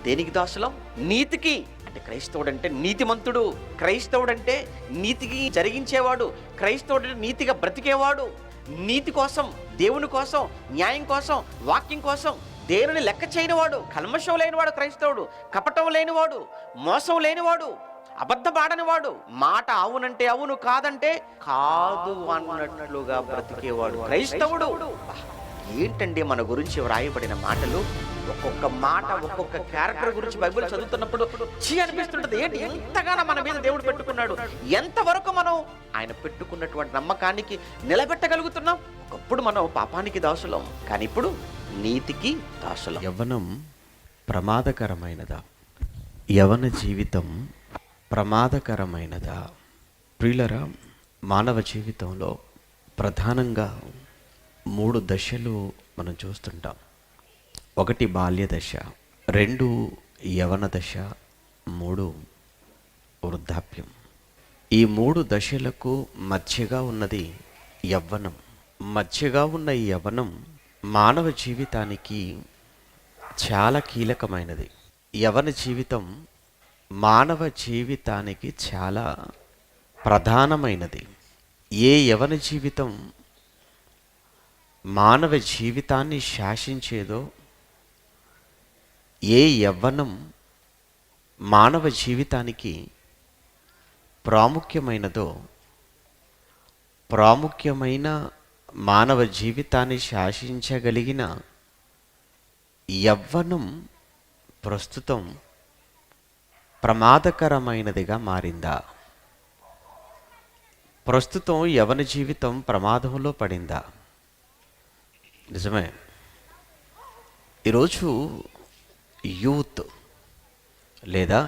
దేనికి దాసులం? నీతికి. అంటే క్రైస్తవుడు అంటే నీతిమంతుడు, క్రైస్తవుడు అంటే నీతికి జరిగించేవాడు, క్రైస్తవుడు నీతిగా బ్రతికేవాడు, నీతి కోసం, దేవుని కోసం, న్యాయం కోసం, వాక్యం కోసం దేవుని లెక్క చేయనివాడు, కల్మషం లేనివాడు క్రైస్తవుడు, కపటం లేనివాడు, మోసం లేనివాడు, అబద్ధమాడనివాడు, మాట అవునంటే అవును, కాదంటే కాదు అన్నట్లుగా బ్రతికేవాడు క్రైస్తవుడు. ఏంటండి మన గురించి వ్రాయబడిన మాటలు! ఒక్కొక్క మాట, ఒక్కొక్క క్యారెక్టర్ గురించి బైబిల్ చదువుతున్నప్పుడు చీ అనిపిస్తుంటది. ఏంటి ఎంతగానో మన మీద దేవుడు పెట్టుకున్నాడు, ఎంతవరకు మనం ఆయన పెట్టుకున్నటువంటి నమ్మకానికి నిలబెట్టగలుగుతున్నాం? ఒకప్పుడు మనం పాపానికి దాసులం, కానీ ఇప్పుడు నీతికి దాసులం. యవ్వనం ప్రమాదకరమైనదా? యవ్వన జీవితం ప్రమాదకరమైనదా? ప్రియులరా, మానవ జీవితంలో ప్రధానంగా 3 దశలు మనం చూస్తుంటాం. 1 బాల్య దశ, 2 యవ్వన దశ, 3 వృద్ధాప్యం. ఈ 3 దశలకు మధ్యగా ఉన్నది యవ్వనం. మధ్యగా ఉన్న ఈ యవ్వనం మానవ జీవితానికి చాలా కీలకమైనది. యవ్వన జీవితం మానవ జీవితానికి చాలా ప్రధానమైనది. ఏ యవ్వన జీవితం మానవ జీవితాన్ని శాసించేదో, ఏ యవ్వనం మానవ జీవితానికి ప్రాముఖ్యమైనదో, ప్రాముఖ్యమైన మానవ జీవితాన్ని శాసించగలిగిన యవ్వనం ప్రస్తుతం ప్రమాదకరమైనదిగా మారిందా? ప్రస్తుతం యవ్వన జీవితం ప్రమాదంలో పడిందా? నిజమే. ఈరోజు యూత్ లేదా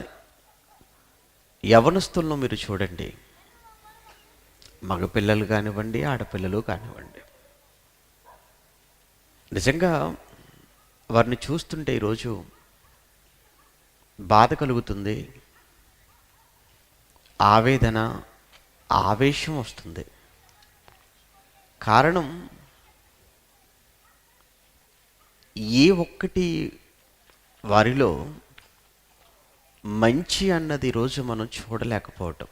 యవ్వనస్తులను మీరు చూడండి, మగపిల్లలు కానివ్వండి, ఆడపిల్లలు కానివ్వండి, నిజంగా వారిని చూస్తుంటే ఈరోజు బాధ కలుగుతుంది, ఆవేదన, ఆవేశం వస్తుంది. కారణం, ఏ ఒక్కటి వారిలో మంచి అన్నది ఈరోజు మనం చూడలేకపోవటం.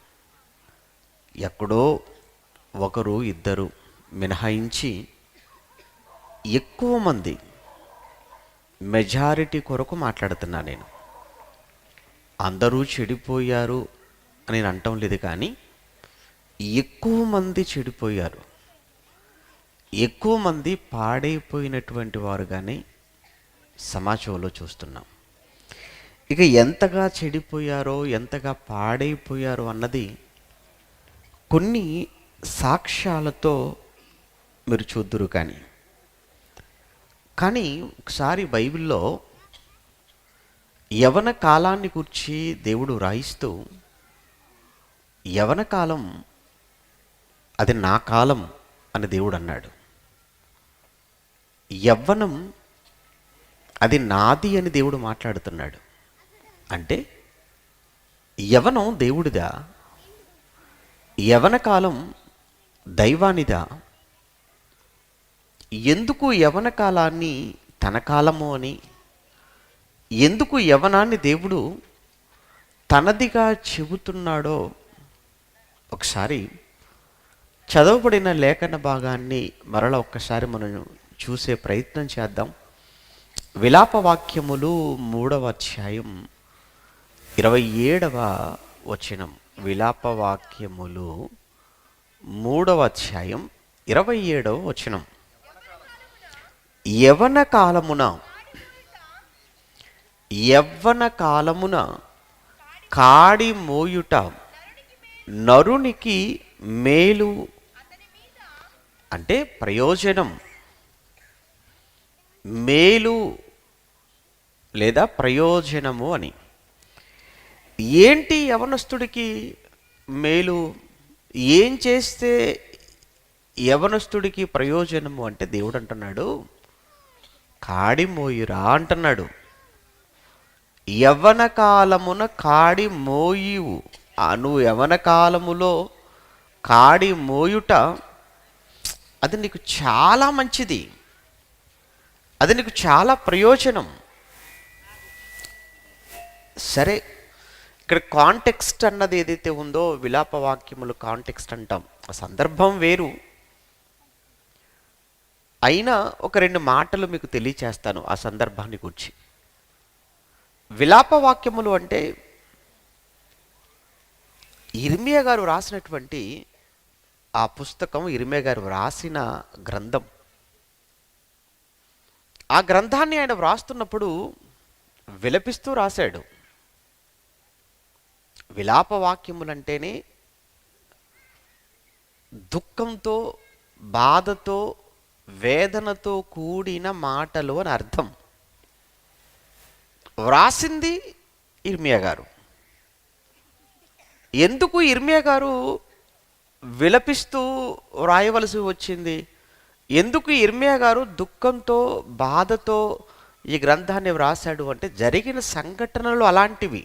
ఎక్కడో ఒకరు ఇద్దరు మినహాయించి ఎక్కువ మంది, మెజారిటీ కొరకు మాట్లాడుతున్నా నేను. అందరూ చెడిపోయారు అని నేను అంటం లేదు, కానీ ఎక్కువ మంది చెడిపోయారు, ఎక్కువ మంది పాడైపోయినటువంటి వారుగానే సమాజంలో చూస్తున్నాం. ఇక ఎంతగా చెడిపోయారో, ఎంతగా పాడైపోయారో అన్నది కొన్ని సాక్ష్యాలతో మీరు చూద్దురు. కానీ ఒకసారి బైబిల్లో యవన కాలాన్ని గురించి దేవుడు రాయిస్తూ, యవన కాలం అది నా కాలం అని దేవుడు అన్నాడు. యవ్వనం అది నాది అని దేవుడు మాట్లాడుతున్నాడు. అంటే యవనం దేవుడిదా? యవన కాలం దైవానిదా? ఎందుకు యవన కాలాన్ని తన కాలము అని, ఎందుకు యవనాన్ని దేవుడు తనదిగా చెబుతున్నాడో ఒకసారి చదవబడిన లేఖన భాగాన్ని మరలా ఒక్కసారి మనం చూసే ప్రయత్నం చేద్దాం. విలాప వాక్యములు 3వ అధ్యాయం 27వ వచనం. విలాప వాక్యములు 3వ అధ్యాయం 27వ వచనం. యవ్వన కాలమున కాడి మోయుట నరునికి మేలు, అంటే ప్రయోజనం, మేలు లేదా ప్రయోజనము అని. ఏంటి యవనస్తుడికి మేలు? ఏం చేస్తే యవనస్తుడికి ప్రయోజనము అంటే దేవుడు అంటున్నాడు, కాడి మోయురా అంటున్నాడు. యవ్వన కాలమున కాడి మోయువు. నువ్వు యవ్వన కాలములో కాడి మోయుట అది నీకు చాలా మంచిది, అది నీకు చాలా ప్రయోజనం. సరే, ఇక్కడ కాంటెక్స్ట్ అన్నది ఏదైతే ఉందో, విలాప వాక్యములు కాంటెక్స్ట్ అంటాం, ఆ సందర్భం వేరు. అయినా ఒక 2 మాటలు మీకు తెలియచేస్తాను ఆ సందర్భాన్ని గురించి. విలాప వాక్యములు అంటే ఇర్మియా గారు రాసినటువంటి ఆ పుస్తకం, ఇర్మియా గారు రాసిన గ్రంథం. ఆ గ్రంథాన్ని ఆయన వ్రాస్తున్నప్పుడు విలపిస్తూ రాశాడు. విలాప వాక్యములంటేనే దుఃఖంతో, బాధతో, వేదనతో కూడిన మాటలు అని అర్థం. వ్రాసింది ఇర్మియా గారు. ఎందుకు ఇర్మియా గారు విలపిస్తూ వ్రాయవలసి వచ్చింది? ఎందుకు ఇర్మియా గారు దుఃఖంతో, బాధతో ఈ గ్రంథాన్ని వ్రాసాడు అంటే, జరిగిన సంఘటనలు అలాంటివి.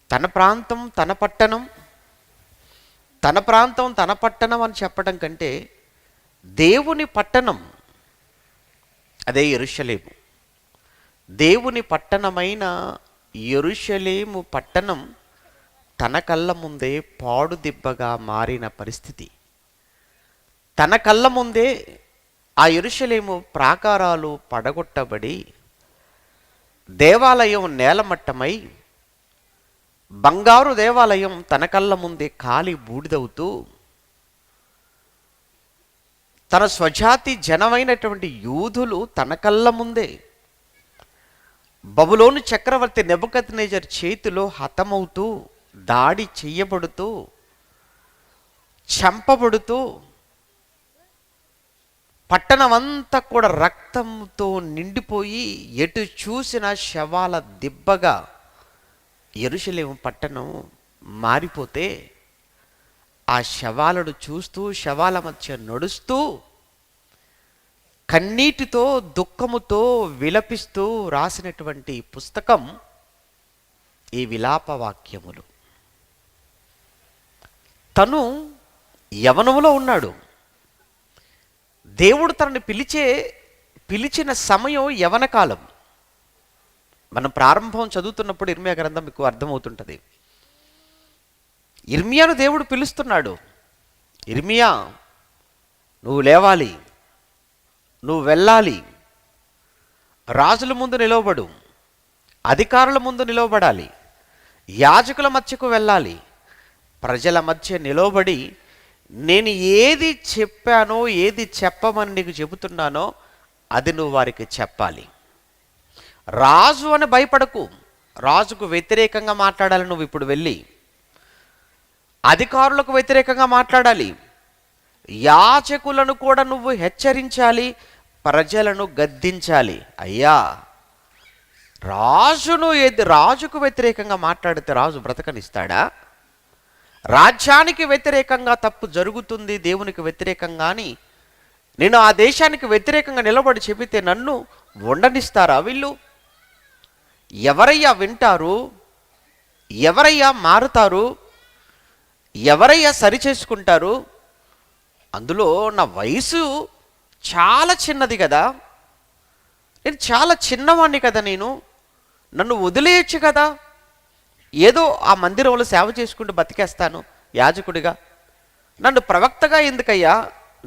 తన ప్రాంతం తన పట్టణం, తన ప్రాంతం తన పట్టణం అని చెప్పడం కంటే, దేవుని పట్టణం అదే యెరూషలేము. దేవుని పట్టణమైన యెరూషలేము పట్టణం తన కళ్ళ ముందే పాడుదిబ్బగా మారిన పరిస్థితి. తన కళ్ళ ముందే ఆ యెరూషలేము ప్రాకారాలు పడగొట్టబడి, దేవాలయం నేలమట్టమై, బంగారు దేవాలయం తన కళ్ళ ముందే కాలి బూడిదవుతూ, తన స్వజాతి జనమైనటువంటి యూదులు తన కళ్ళ ముందే బబులోను చక్రవర్తి నెబుకద్నెజర్ చేతిలో హతమవుతూ, దాడి చెయ్యబడుతూ, చంపబడుతూ, పట్టణమంతా కూడా రక్తంతో నిండిపోయి ఎటు చూసిన శవాల దిబ్బగా యెరూషలేము పట్టణం మారిపోతే, ఆ శవాలను చూస్తూ, శవాల మధ్య నడుస్తూ, కన్నీటితో, దుఃఖముతో విలపిస్తూ రాసినటువంటి పుస్తకం ఈ విలాప వాక్యములు. తను యవనములో ఉన్నాడు. దేవుడు తనని పిలిచిన సమయం యవన కాలం. మనం ప్రారంభం చదువుతున్నప్పుడు ఇర్మియా గ్రంథం మీకు అర్థమవుతుంటుంది. ఇర్మియాను దేవుడు పిలుస్తున్నాడు. ఇర్మియా, నువ్వు లేవాలి, నువ్వు వెళ్ళాలి, రాజుల ముందు నిలవబడు, అధికారుల ముందు నిలవబడాలి, యాజకుల మధ్యకు వెళ్ళాలి, ప్రజల మధ్య నిలవబడి నేను ఏది చెప్పానో, ఏది చెప్పమని నీకు చెబుతున్నానో అది నువ్వు వారికి చెప్పాలి. రాజు అని భయపడకు, రాజుకు వ్యతిరేకంగా మాట్లాడాలి. నువ్వు ఇప్పుడు వెళ్ళి అధికారులకు వ్యతిరేకంగా మాట్లాడాలి, యాజకులను కూడా నువ్వు హెచ్చరించాలి, ప్రజలను గద్దించాలి. అయ్యా, రాజుకు వ్యతిరేకంగా మాట్లాడితే రాజు బ్రతకనిస్తాడా? రాజ్యానికి వ్యతిరేకంగా తప్పు జరుగుతుంది, దేవునికి వ్యతిరేకంగా అని నేను ఆ దేశానికి వ్యతిరేకంగా నిలబడి చెబితే నన్ను ఉండనిస్తారా వీళ్ళు? ఎవరయ్యా వింటారు? ఎవరయ్యా మారుతారు? ఎవరయ్యా సరి చేసుకుంటారు? అందులో నా వయసు చాలా చిన్నది కదా, నేను చాలా చిన్నవాణ్ణి కదా, నన్ను వదిలేయచ్చు కదా, ఏదో ఆ మందిరంలో సేవ చేసుకుంటూ బతికేస్తాను యాజకుడిగా. నన్ను ప్రవక్తగా ఎందుకయ్యా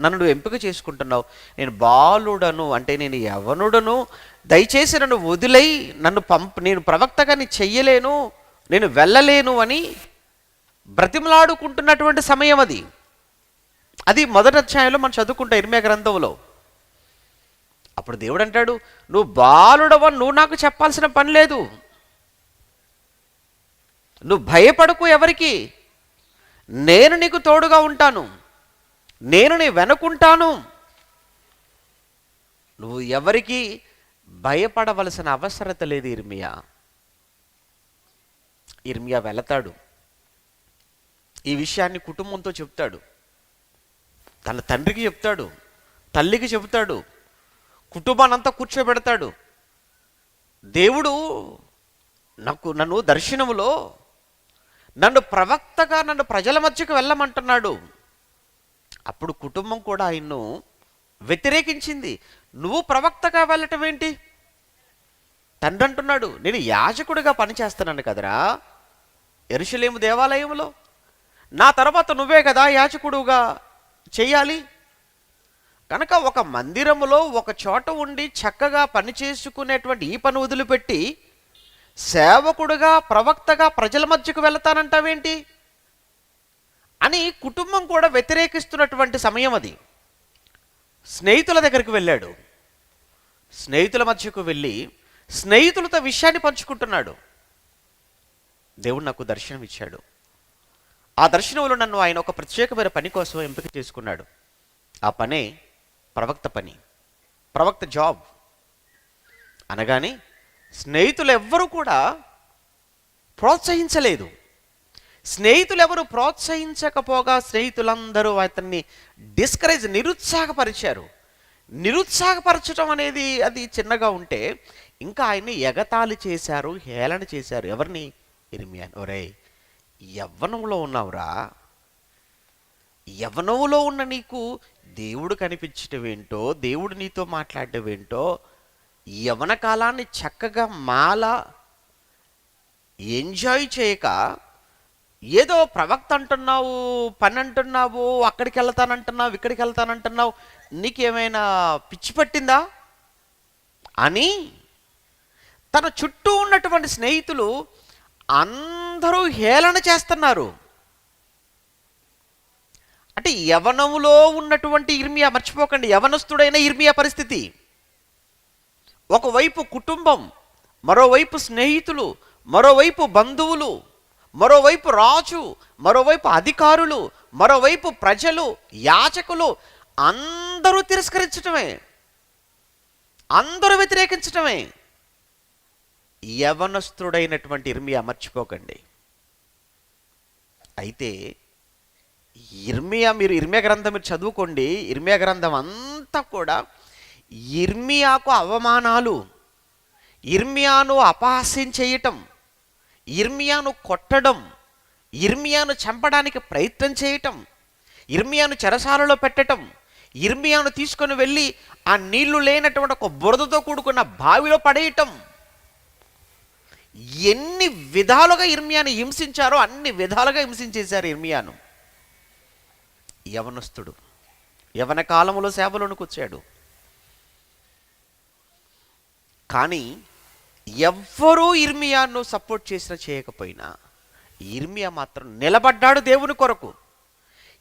నన్ను ఎంపిక చేసుకుంటున్నావు? నేను బాలుడను, అంటే నేను యవనుడను, దయచేసి నన్ను వదిలేయి, నేను ప్రవక్తగా చెయ్యలేను, నేను వెళ్ళలేను అని బ్రతిమలాడుకుంటున్నటువంటి సమయం అది. అది మొదటి అధ్యాయంలో మనం చదువుకుంటాం ఇర్మియా గ్రంథంలో. అప్పుడు దేవుడు అంటాడు, నువ్వు బాలుడవని నువ్వు నాకు చెప్పాల్సిన పని లేదు, నువ్వు భయపడకు, ఎవరికి, నేను నీకు తోడుగా ఉంటాను, నేను నీ వెనుకుంటాను, నువ్వు ఎవరికి భయపడవలసిన అవసరత లేదు. ఇర్మియా వెళతాడు, ఈ విషయాన్ని కుటుంబంతో చెప్తాడు, తన తండ్రికి చెప్తాడు, తల్లికి చెప్తాడు, కుటుంబానంతా కూర్చోబెడతాడు. దేవుడు నన్ను దర్శనములో నన్ను ప్రవక్తగా నన్ను ప్రజల మధ్యకు వెళ్ళమంటున్నాడు. అప్పుడు కుటుంబం కూడా ఆయన్ను వ్యతిరేకించింది. నువ్వు ప్రవక్తగా వెళ్ళటం ఏంటి? తండ్రి అంటున్నాడు, నేను యాజకుడిగా పనిచేస్తున్నాను కదరా యెరూషలేము దేవాలయంలో, నా తర్వాత నువ్వే కదా యాజకుడుగా చేయాలి. కనుక ఒక మందిరములో ఒక చోట ఉండి చక్కగా పని చేసుకునేటువంటి ఈ పని వదిలిపెట్టి సేవకుడుగా ప్రవక్తగా ప్రజల మధ్యకు వెళతానంటావేంటి అని కుటుంబం కూడా వ్యతిరేకిస్తున్నటువంటి సమయం అది. స్నేహితుల దగ్గరికి వెళ్ళాడు. స్నేహితుల మధ్యకు వెళ్ళి స్నేహితులతో విషయాన్ని పంచుకుంటున్నాడు. దేవుడు నాకు దర్శనం ఇచ్చాడు. ఆ దర్శనంలో నన్ను ఆయన ఒక ప్రత్యేకమైన పని కోసం ఎంపిక చేసుకున్నాడు. ఆ పనే ప్రవక్త పని, ప్రవక్త జాబ్ అనగానే స్నేహితులు ఎవ్వరూ కూడా ప్రోత్సహించలేదు. స్నేహితులు ఎవరు ప్రోత్సహించకపోగా స్నేహితులందరూ అతన్ని నిరుత్సాహపరిచారు. నిరుత్సాహపరచడం అనేది అది చిన్నగా ఉంటే ఇంకా ఆయన్ని ఎగతాళి చేశారు, హేళన చేశారు. ఎవరిని? ఇర్మియాను. ఒరే, యవ్వనంలో ఉన్నావురా, యవ్వనంలో ఉన్న నీకు దేవుడు కనిపించటం ఏంటో, దేవుడు నీతో మాట్లాడటం ఏంటో, యవ్వన కాలాన్ని చక్కగా ఎంజాయ్ చేయక ఏదో ప్రవక్త అంటున్నావు, పని అంటున్నావు, అక్కడికి వెళ్తానంటున్నావు, ఇక్కడికి వెళ్తానంటున్నావు, నీకేమైనా పిచ్చి పట్టిందా అని తన చుట్టూ ఉన్నటువంటి స్నేహితులు అందరూ హేళన చేస్తున్నారు. అంటే యవనములో ఉన్నటువంటి ఇర్మియా, మర్చిపోకండి, యవనస్తుడైన ఇర్మియా పరిస్థితి. ఒకవైపు కుటుంబం, మరోవైపు స్నేహితులు, మరోవైపు బంధువులు, మరోవైపు రాజు, మరోవైపు అధికారులు, మరోవైపు ప్రజలు, యాజకులు, అందరూ తిరస్కరించటమే, అందరూ వ్యతిరేకించటమే. యవనస్తుడైనటువంటి ఇర్మియా, మర్చిపోకండి. అయితే మీరు ఇర్మియా గ్రంథం మీరు చదువుకోండి. ఇర్మియా గ్రంథం అంతా కూడా ఇర్మియాకు అవమానాలు, ఇర్మియాను అపహాస్యం చేయటం, ఇర్మియాను కొట్టడం, ఇర్మియాను చంపడానికి ప్రయత్నం చేయటం, ఇర్మియాను చెరసాలలో పెట్టడం, ఇర్మియాను తీసుకొని వెళ్ళి ఆ నీళ్లు లేనటువంటి ఒక బురదతో కూడుకున్న బావిలో పడేయటం, ఎన్ని విధాలుగా ఇర్మియాను హింసించారో అన్ని విధాలుగా హింసించేశారు ఇర్మియాను. యవనస్తుడు, యవన కాలంలో సేవలోనికి వచ్చాడు. కానీ ఎవ్వరూ ఇర్మియాను సపోర్ట్ చేసినా చేయకపోయినా ఇర్మియా మాత్రం నిలబడ్డాడు దేవుని కొరకు.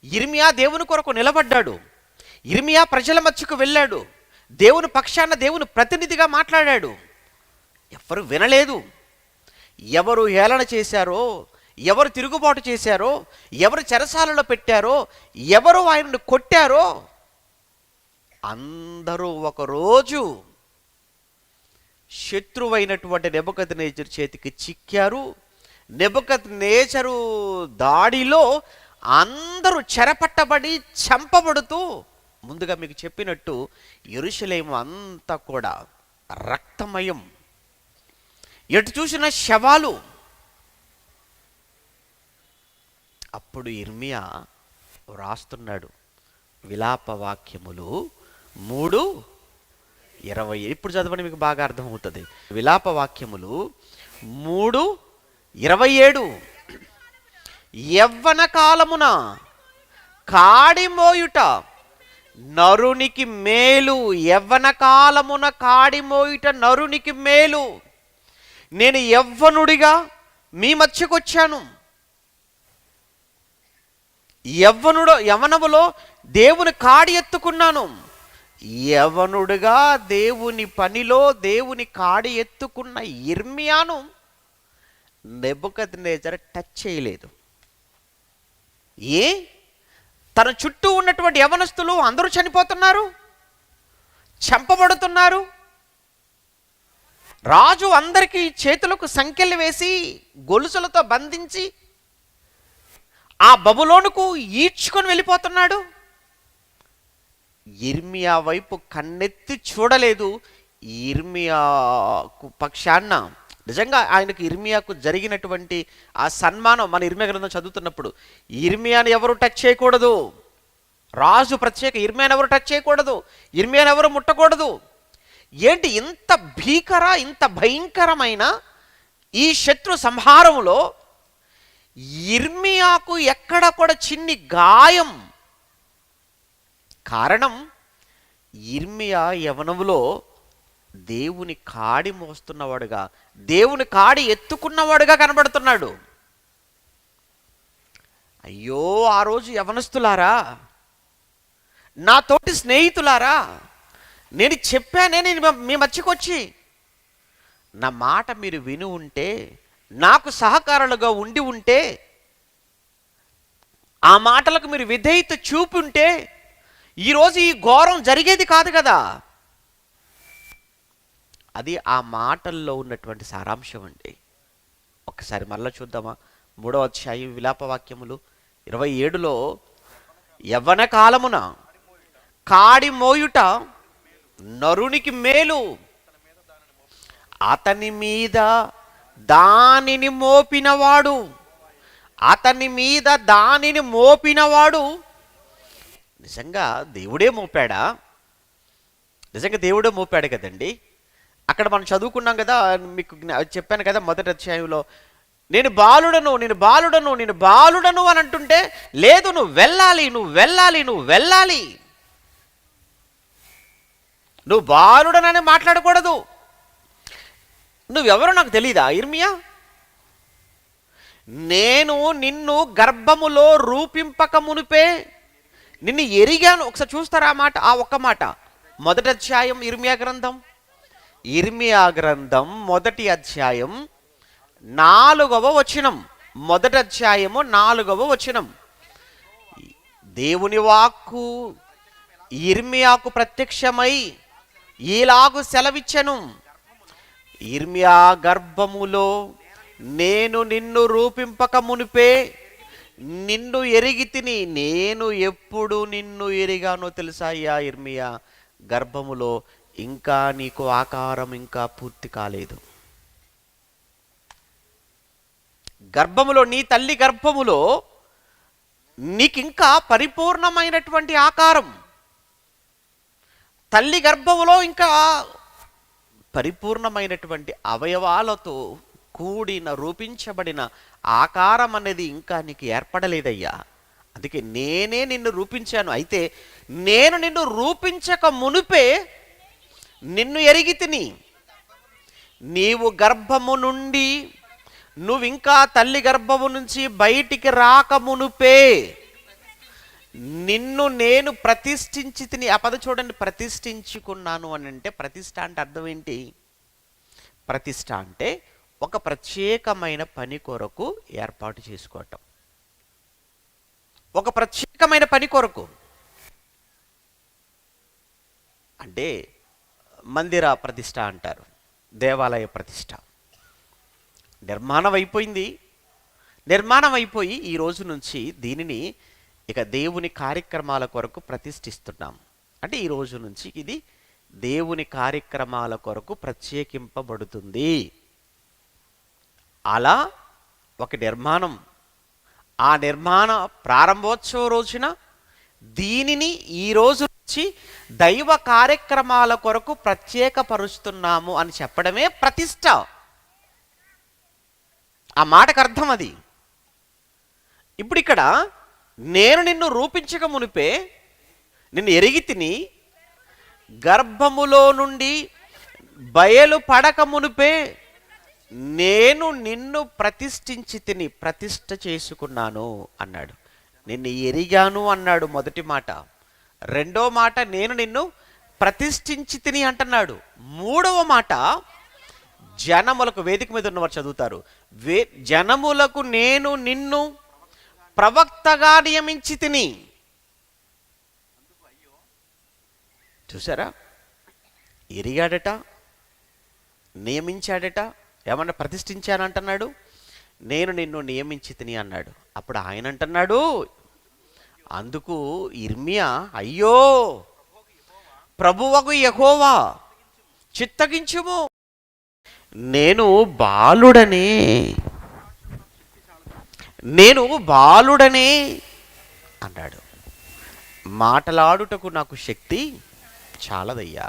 ఇర్మియా దేవుని కొరకు నిలబడ్డాడు. ఇర్మియా ప్రజల మధ్యకు వెళ్ళాడు. దేవుని పక్షాన దేవుని ప్రతినిధిగా మాట్లాడాడు. ఎవరు వినలేదు. ఎవరు హేళన చేశారో, ఎవరు తిరుగుబాటు చేశారో, ఎవరు చెరసాలలో పెట్టారో, ఎవరు ఆయనను కొట్టారో అందరూ ఒకరోజు శత్రువైనటువంటి నెబుకద్నెజరు చేతికి చిక్కారు. నెబుకద్నెజరు దాడిలో అందరూ చెరపట్టబడి చంపబడుతూ, ముందుగా మీకు చెప్పినట్టు యెరూషలేము అంతా కూడా రక్తమయం, ఎటు చూసిన శవాలు. అప్పుడు ఇర్మియా వ్రాస్తున్నాడు విలాప వాక్యములు 3:20. ఇప్పుడు చదవండి, మీకు బాగా అర్థమవుతుంది. విలాప వాక్యములు 3:27. యవ్వన కాలమున కాడిమోయుట నరునికి మేలు, యవ్వన కాలమున కాడిమోయుట నరునికి మేలు. నేను యవ్వనుడిగా మీ మధ్యకొచ్చాను. యవ్వనములో దేవుని కాడి ఎత్తుకున్నాను. యవ్వనుడిగా దేవుని పనిలో దేవుని కాడి ఎత్తుకున్న ఇర్మియాను నెబుకద్నెజరు టచ్ చేయలేదు. తన చుట్టూ ఉన్నటువంటి యవనస్తులు అందరూ చనిపోతున్నారు, చంపబడుతున్నారు. రాజు అందరికీ చేతులకు సంకెళ్ళు వేసి గొలుసులతో బంధించి ఆ బబులోనుకు ఈడ్చుకొని వెళ్ళిపోతున్నాడు. ఇర్మియా వైపు కన్నెత్తి చూడలేదు. ఇర్మియాకు పక్షాన నిజంగా ఆయనకు ఇర్మియాకు జరిగినటువంటి ఆ సన్మానం మన ఇర్మియా గ్రంథం చదువుతున్నప్పుడు, ఇర్మియాని ఎవరు టచ్ చేయకూడదు, రాజు ప్రత్యేక ఇర్మియాని ఎవరు టచ్ చేయకూడదు, ఇర్మియాని ఎవరు ముట్టకూడదు. ఏంటి ఇంత ఇంత భయంకరమైన ఈ శత్రు సంహారంలో ఇర్మియాకు ఎక్కడ కూడా చిన్ని గాయం. కారణం, ఇర్మియా యవనములో దేవుని కాడి మోస్తున్నవాడుగా, దేవుని కాడి ఎత్తుకున్నవాడుగా కనబడుతున్నాడు. అయ్యో ఆ రోజు యవనస్తులారా, నా తోటి స్నేహితులారా, నేను చెప్పానే, నేను మీ మధ్యకొచ్చి నా మాట మీరు విని ఉంటే, నాకు సహకారులుగా ఉండి ఉంటే, ఆ మాటలకు మీరు విధేయత చూపి ఉంటే ఈరోజు ఈ ఘోరం జరిగేది కాదు కదా. అది ఆ మాటల్లో ఉన్నటువంటి సారాంశం అండి. ఒక్కసారి మరలా చూద్దామా? 3వ అధ్యాయం విలాపవాక్యములు 27లో, యవ్వన కాలమున కాడి మోయుట నరునికి మేలు, అతని మీద దానిని మోపినవాడు, అతని మీద దానిని మోపినవాడు నిజంగా దేవుడే మోపాడా? నిజంగా దేవుడే మోపాడు కదండి. అక్కడ మనం చదువుకున్నాం కదా, మీకు చెప్పాను కదా మొదటి అధ్యాయంలో, నేను బాలుడను నేను బాలుడను నేను బాలుడను అని అంటుంటే, లేదు నువ్వు వెళ్ళాలి నువ్వు వెళ్ళాలి నువ్వు వెళ్ళాలి, నువ్వు బాలుడనని మాట్లాడకూడదు. నువ్వెవరో నాకు తెలీదా ఇర్మియా? నేను నిన్ను గర్భములో రూపింపక మునిపే నిన్ను ఎరిగాను. ఒకసారి చూస్తారా ఆ మాట, ఆ ఒక్క మాట. మొదటి అధ్యాయం ఇర్మియా గ్రంథం మొదటి అధ్యాయం 4వ వచనం. మొదటి అధ్యాయము 4వ వచనం. దేవుని వాక్కు ఇర్మియాకు ప్రత్యక్షమై ఈలాగు సెలవిచ్చెను, ఇర్మియా గర్భములో నేను నిన్ను రూపింపక మునిపే నిన్ను ఎరిగి తిని. నేను ఎప్పుడు నిన్ను ఎరిగానో తెలుసా అయ్యా ఇర్మియా? గర్భములో ఇంకా నీకు ఆకారం ఇంకా పూర్తి కాలేదు. గర్భములో, నీ తల్లి గర్భములో నీకింకా పరిపూర్ణమైనటువంటి ఆకారం, తల్లి గర్భములో ఇంకా పరిపూర్ణమైనటువంటి అవయవాలతో కూడిన రూపించబడిన ఆకారం అనేది ఇంకా నీకు ఏర్పడలేదయ్యా. అందుకే నేనే నిన్ను రూపించాను. అయితే నేను నిన్ను రూపించక మునుపే నిన్ను ఎరిగి తిని. నీవు గర్భము నుండి, నువ్వింకా తల్లి గర్భము నుంచి బయటికి రాక మునుపే నిన్ను నేను ప్రతిష్ఠించి తిని. ఆ పద చూడండి, ప్రతిష్ఠించుకున్నాను అని అంటే, ప్రతిష్ఠ అంటే అర్థం ఏంటి? ప్రతిష్ఠ అంటే ఒక ప్రత్యేకమైన పని కొరకు ఏర్పాటు చేసుకోవటం, ఒక ప్రత్యేకమైన పని కొరకు. అంటే మందిర ప్రతిష్ఠ అంటారు, దేవాలయ ప్రతిష్ఠ. నిర్మాణం అయిపోయి ఈ రోజు నుంచి దీనిని ఇక దేవుని కార్యక్రమాల కొరకు ప్రతిష్ఠిస్తున్నాం. అంటే ఈ రోజు నుంచి ఇది దేవుని కార్యక్రమాల కొరకు ప్రత్యేకింపబడుతుంది. అలా ఒక నిర్మాణం, ఆ నిర్మాణ ప్రారంభోత్సవ రోజున దీనిని ఈ రోజు నుంచి దైవ కార్యక్రమాల కొరకు ప్రత్యేకపరుస్తున్నాము అని చెప్పడమే ప్రతిష్ఠ. ఆ మాటకు అర్థం అది. ఇప్పుడు ఇక్కడ నేను నిన్ను రూపించక మునిపే నిన్ను ఎరిగి తిని, గర్భములో నుండి బయలు పడక మునిపే నేను నిన్ను ప్రతిష్ఠించి తిని, ప్రతిష్ఠ చేసుకున్నాను అన్నాడు. నిన్ను ఎరిగాను అన్నాడు మొదటి మాట. రెండో మాట నేను నిన్ను ప్రతిష్ఠించి తిని అంటున్నాడు. మూడవ మాట జనములకు, వేదిక మీద ఉన్నవారు చదువుతారు, జనములకు నేను నిన్ను ప్రవక్తగా నియమించి తిని. చూసారా, ఎరిగాడట, నియమించాడట. ఏమన్నా ప్రతిష్ఠించానంటున్నాడు, నేను నిన్ను నియమించి తిని అన్నాడు. అప్పుడు ఆయన అంటున్నాడు, అందుకు ఇర్మియా, అయ్యో ప్రభువగు యెహోవా చిత్తగించుము, నేను బాలుడనే అన్నాడు. మాటలాడుటకు నాకు శక్తి చాలదయ్యా,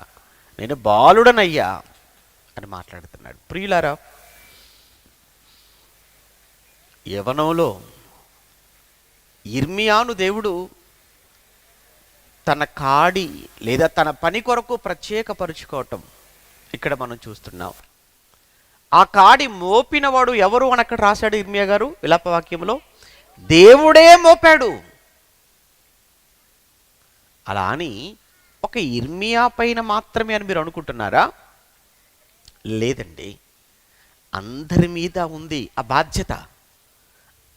నేను బాలుడనయ్యా అని మాట్లాడుతున్నాడు. ప్రియులారా, యవ్వనంలో ఇర్మియాను దేవుడు తన కాడి లేదా తన పని కొరకు ప్రత్యేకపరుచుకోవటం ఇక్కడ మనం చూస్తున్నాం. ఆ కాడి మోపినవాడు ఎవరు అని అక్కడ రాశాడు ఇర్మియా గారు విలాపవాక్యంలో, దేవుడే మోపాడు. అలా అని ఒక ఇర్మియా పైన మాత్రమే అని మీరు అనుకుంటున్నారా? లేదండి, అందరి మీద ఉంది ఆ బాధ్యత.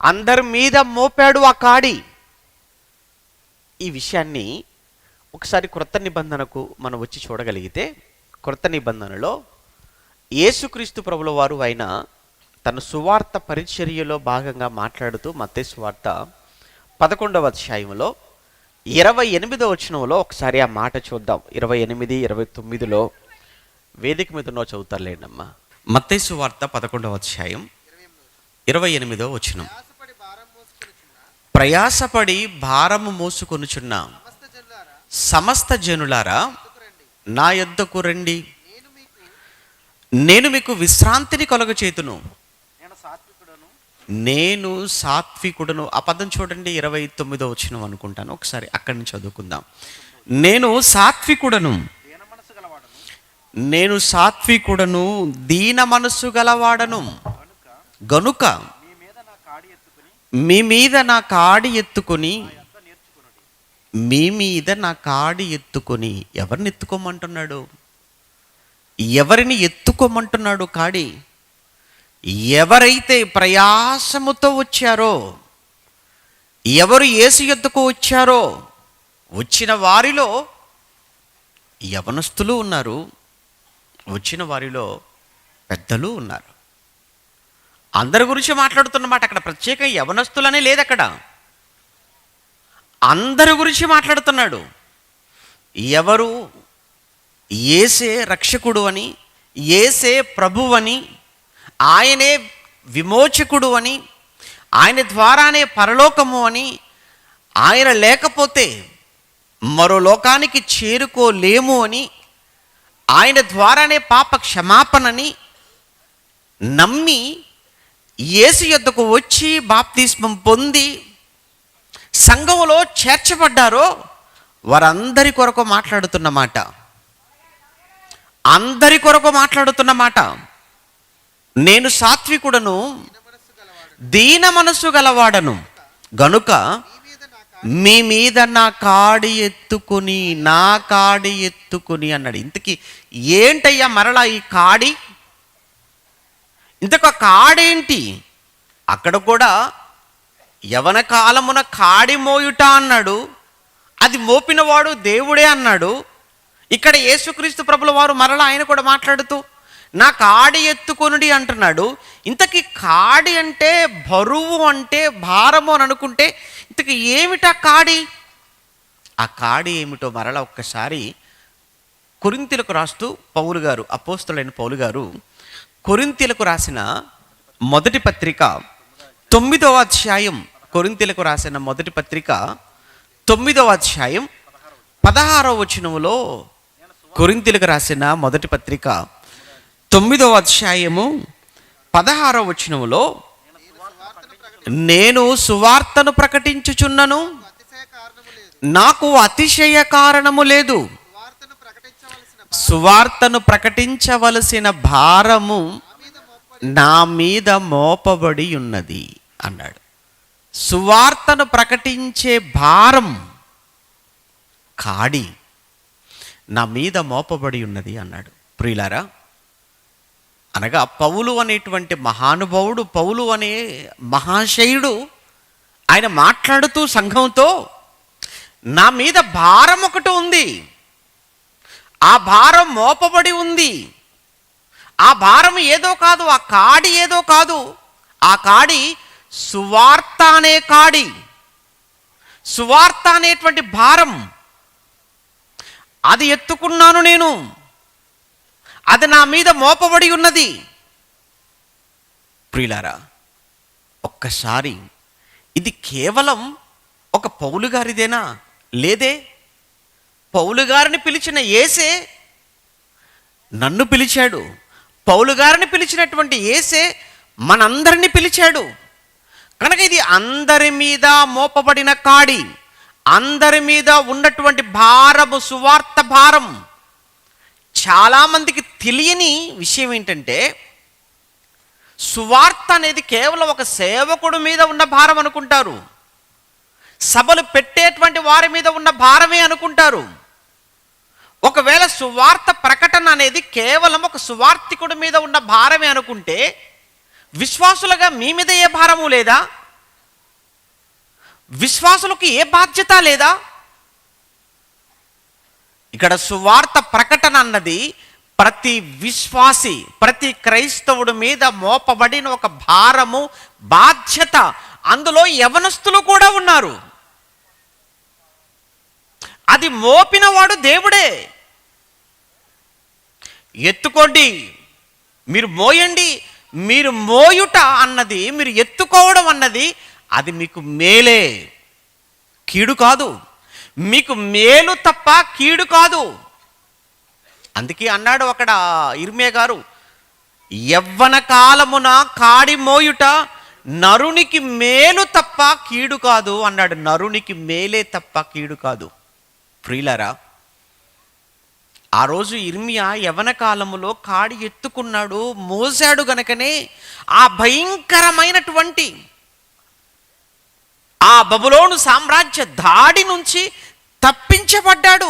అందరి మీద మోపాడు ఆ కాడి. ఈ విషయాన్ని ఒకసారి క్రొత్త నిబంధనకు మనం వచ్చి చూడగలిగితే, క్రొత్త నిబంధనలో యేసుక్రీస్తు ప్రభుల వారు ఆయన తన సువార్త పరిచర్యలో భాగంగా మాట్లాడుతూ మత్తయి సువార్త 11వ అధ్యాయంలో 28వ వచనంలో ఒకసారి ఆ మాట చూద్దాం. 28, 29లో వేదిక మీద ఉన్నో చదువుతారులేండి అమ్మా. మత్తయి సువార్త 11వ అధ్యాయం 28వ వచనం. ప్రయాసపడి భారము మోసుకొనుచున్న సమస్త జనులారా నా యొద్దకు రండి, నేను మీకు విశ్రాంతిని కలుగచేతును. నేను సాత్వికుడను. ఆ పదం చూడండి, 29వ వచనం అనుకుంటాను. ఒకసారి అక్కడి నుంచి చదువుకుందాం. నేను సాత్వికుడను, నేను సాత్వికుడను, దీన మనస్సు గలవాడను గనుక మీ మీద నా కాడి ఎత్తుకొని, మీ మీద నా కాడి ఎత్తుకొని. ఎవరిని ఎత్తుకోమంటున్నాడు? ఎవరిని ఎత్తుకోమంటున్నాడు కాడి? ఎవరైతే ప్రయాసముతో వచ్చారో, ఎవరు యేసు యొద్దకు వచ్చారో, వచ్చిన వారిలో యవనస్తులు ఉన్నారు, వచ్చిన వారిలో పెద్దలు ఉన్నారు. అందరి గురించి మాట్లాడుతున్నమాట. అక్కడ ప్రత్యేక యవనస్తులనే లేదు, అక్కడ అందరి గురించి మాట్లాడుతున్నాడు. ఎవరు యేసే రక్షకుడు అని, యేసే ప్రభువు అని, ఆయనే విమోచకుడు అని, ఆయన ద్వారానే పరలోకము అని, ఆయన లేకపోతే మరో లోకానికి చేరుకోలేము అని, ఆయన ద్వారానే పాప క్షమాపణని నమ్మి యేసు యొద్దకు వచ్చి బాప్తిస్మం పొంది సంఘములో చేర్చబడ్డారో వారందరి కొరకు మాట్లాడుతున్నమాట. అందరి కొరకు మాట్లాడుతున్నమాట. నేను సాత్వికుడను, దీన మనస్సు గలవాడను గనుక మీ మీద నా కాడి ఎత్తుకుని, నా కాడి ఎత్తుకుని అన్నాడు. ఇంతకీ ఏంటయ్యా మరలా ఈ కాడి? ఇంతకు ఆ కాడేంటి? అక్కడ కూడా యవన కాలమున కాడి మోయుట అన్నాడు, అది మోపినవాడు దేవుడే అన్నాడు. ఇక్కడ యేసుక్రీస్తు ప్రభుల వారు మరలా ఆయన కూడా మాట్లాడుతూ నా కాడి ఎత్తుకొనుడి అంటున్నాడు. ఇంతకీ కాడి అంటే బరువు, అంటే భారము అని అనుకుంటే ఇంతకీ ఏమిటా కాడి? ఆ కాడి ఏమిటో మరలా ఒక్కసారి కొరింథీయులకు రాస్తూ పౌలు గారు, అపోస్తలుడైన పౌలు గారు కొరింథీయులకు రాసిన మొదటి పత్రిక 9వ అధ్యాయం, కొరింథీయులకు రాసిన మొదటి పత్రిక 9వ అధ్యాయం 16వ వచనములో, కొరింథీయులకు రాసిన మొదటి పత్రిక 9వ అధ్యాయము 16వ వచనములో, నేను సువార్తను ప్రకటించుచున్నను, నాకు అతిశయ కారణము లేదు, సువార్తను ప్రకటించవలసిన భారము నా మీద మోపబడి ఉన్నది అన్నాడు. సువార్తను ప్రకటించే భారం, కాడి నా మీద మోపబడి ఉన్నది అన్నాడు. ప్రియులారా, అనగా పౌలు అనేటువంటి మహానుభావుడు, పౌలు అనే మహాశయుడు ఆయన మాట్లాడుతూ సంఘంతో నా మీద భారం ఒకటి ఉంది, ఆ భారం మోపబడి ఉంది. ఆ భారం ఏదో కాదు, ఆ కాడి ఏదో కాదు, ఆ కాడి సువార్త అనే కాడి, సువార్త అనేటువంటి భారం. అది ఎత్తుకున్నాను నేను, అది నా మీద మోపబడి ఉన్నది. ప్రియులారా, ఒక్కసారి ఇది కేవలం ఒక పౌలు గారిదేనా? లేదే. పౌలు గారిని పిలిచిన యేసే నన్ను పిలిచాడు. పౌలు గారిని పిలిచినటువంటి యేసే మనందరినీ పిలిచాడు. కనుక ఇది అందరి మీద మోపబడిన కాడి, అందరి మీద ఉన్నటువంటి భారము, సువార్త భారం. చాలామందికి తెలియని విషయం ఏంటంటే, సువార్త అనేది కేవలం ఒక సేవకుడి మీద ఉన్న భారం అనుకుంటారు, సభలు పెట్టేటువంటి వారి మీద ఉన్న భారమే అనుకుంటారు. ఒకవేళ సువార్త ప్రకటన అనేది కేవలం ఒక సువార్తికుడి మీద ఉన్న భారమే అనుకుంటే, విశ్వాసులుగా మీ మీద ఏ భారము లేదా? విశ్వాసులకు ఏ బాధ్యత లేదా? ఇక్కడ సువార్త ప్రకటన అన్నది ప్రతి విశ్వాసి, ప్రతి క్రైస్తవుడి మీద మోపబడిన ఒక భారము, బాధ్యత. అందులో యవనస్తులు కూడా ఉన్నారు. అది మోపినవాడు దేవుడే. ఎత్తుకోండి, మీరు మోయండి. మీరు మోయుట అన్నది, మీరు ఎత్తుకోవడం అన్నది అది మీకు మేలే, కీడు కాదు. మీకు మేలు తప్ప కీడు కాదు. అందుకే అన్నాడు అక్కడ ఇర్మియా గారు, యవ్వన కాలమున కాడి మోయుట నరునికి మేలు తప్ప కీడు కాదు అన్నాడు. నరునికి మేలే తప్ప కీడు కాదు. ప్రియులారా, ఆ రోజు ఇర్మియా యవ్వన కాలములో కాడి ఎత్తుకున్నాడు, మోసాడు గనుకనే ఆ భయంకరమైనటువంటి ఆ బబులోను సామ్రాజ్య దాడి నుంచి తప్పించబడ్డాడు,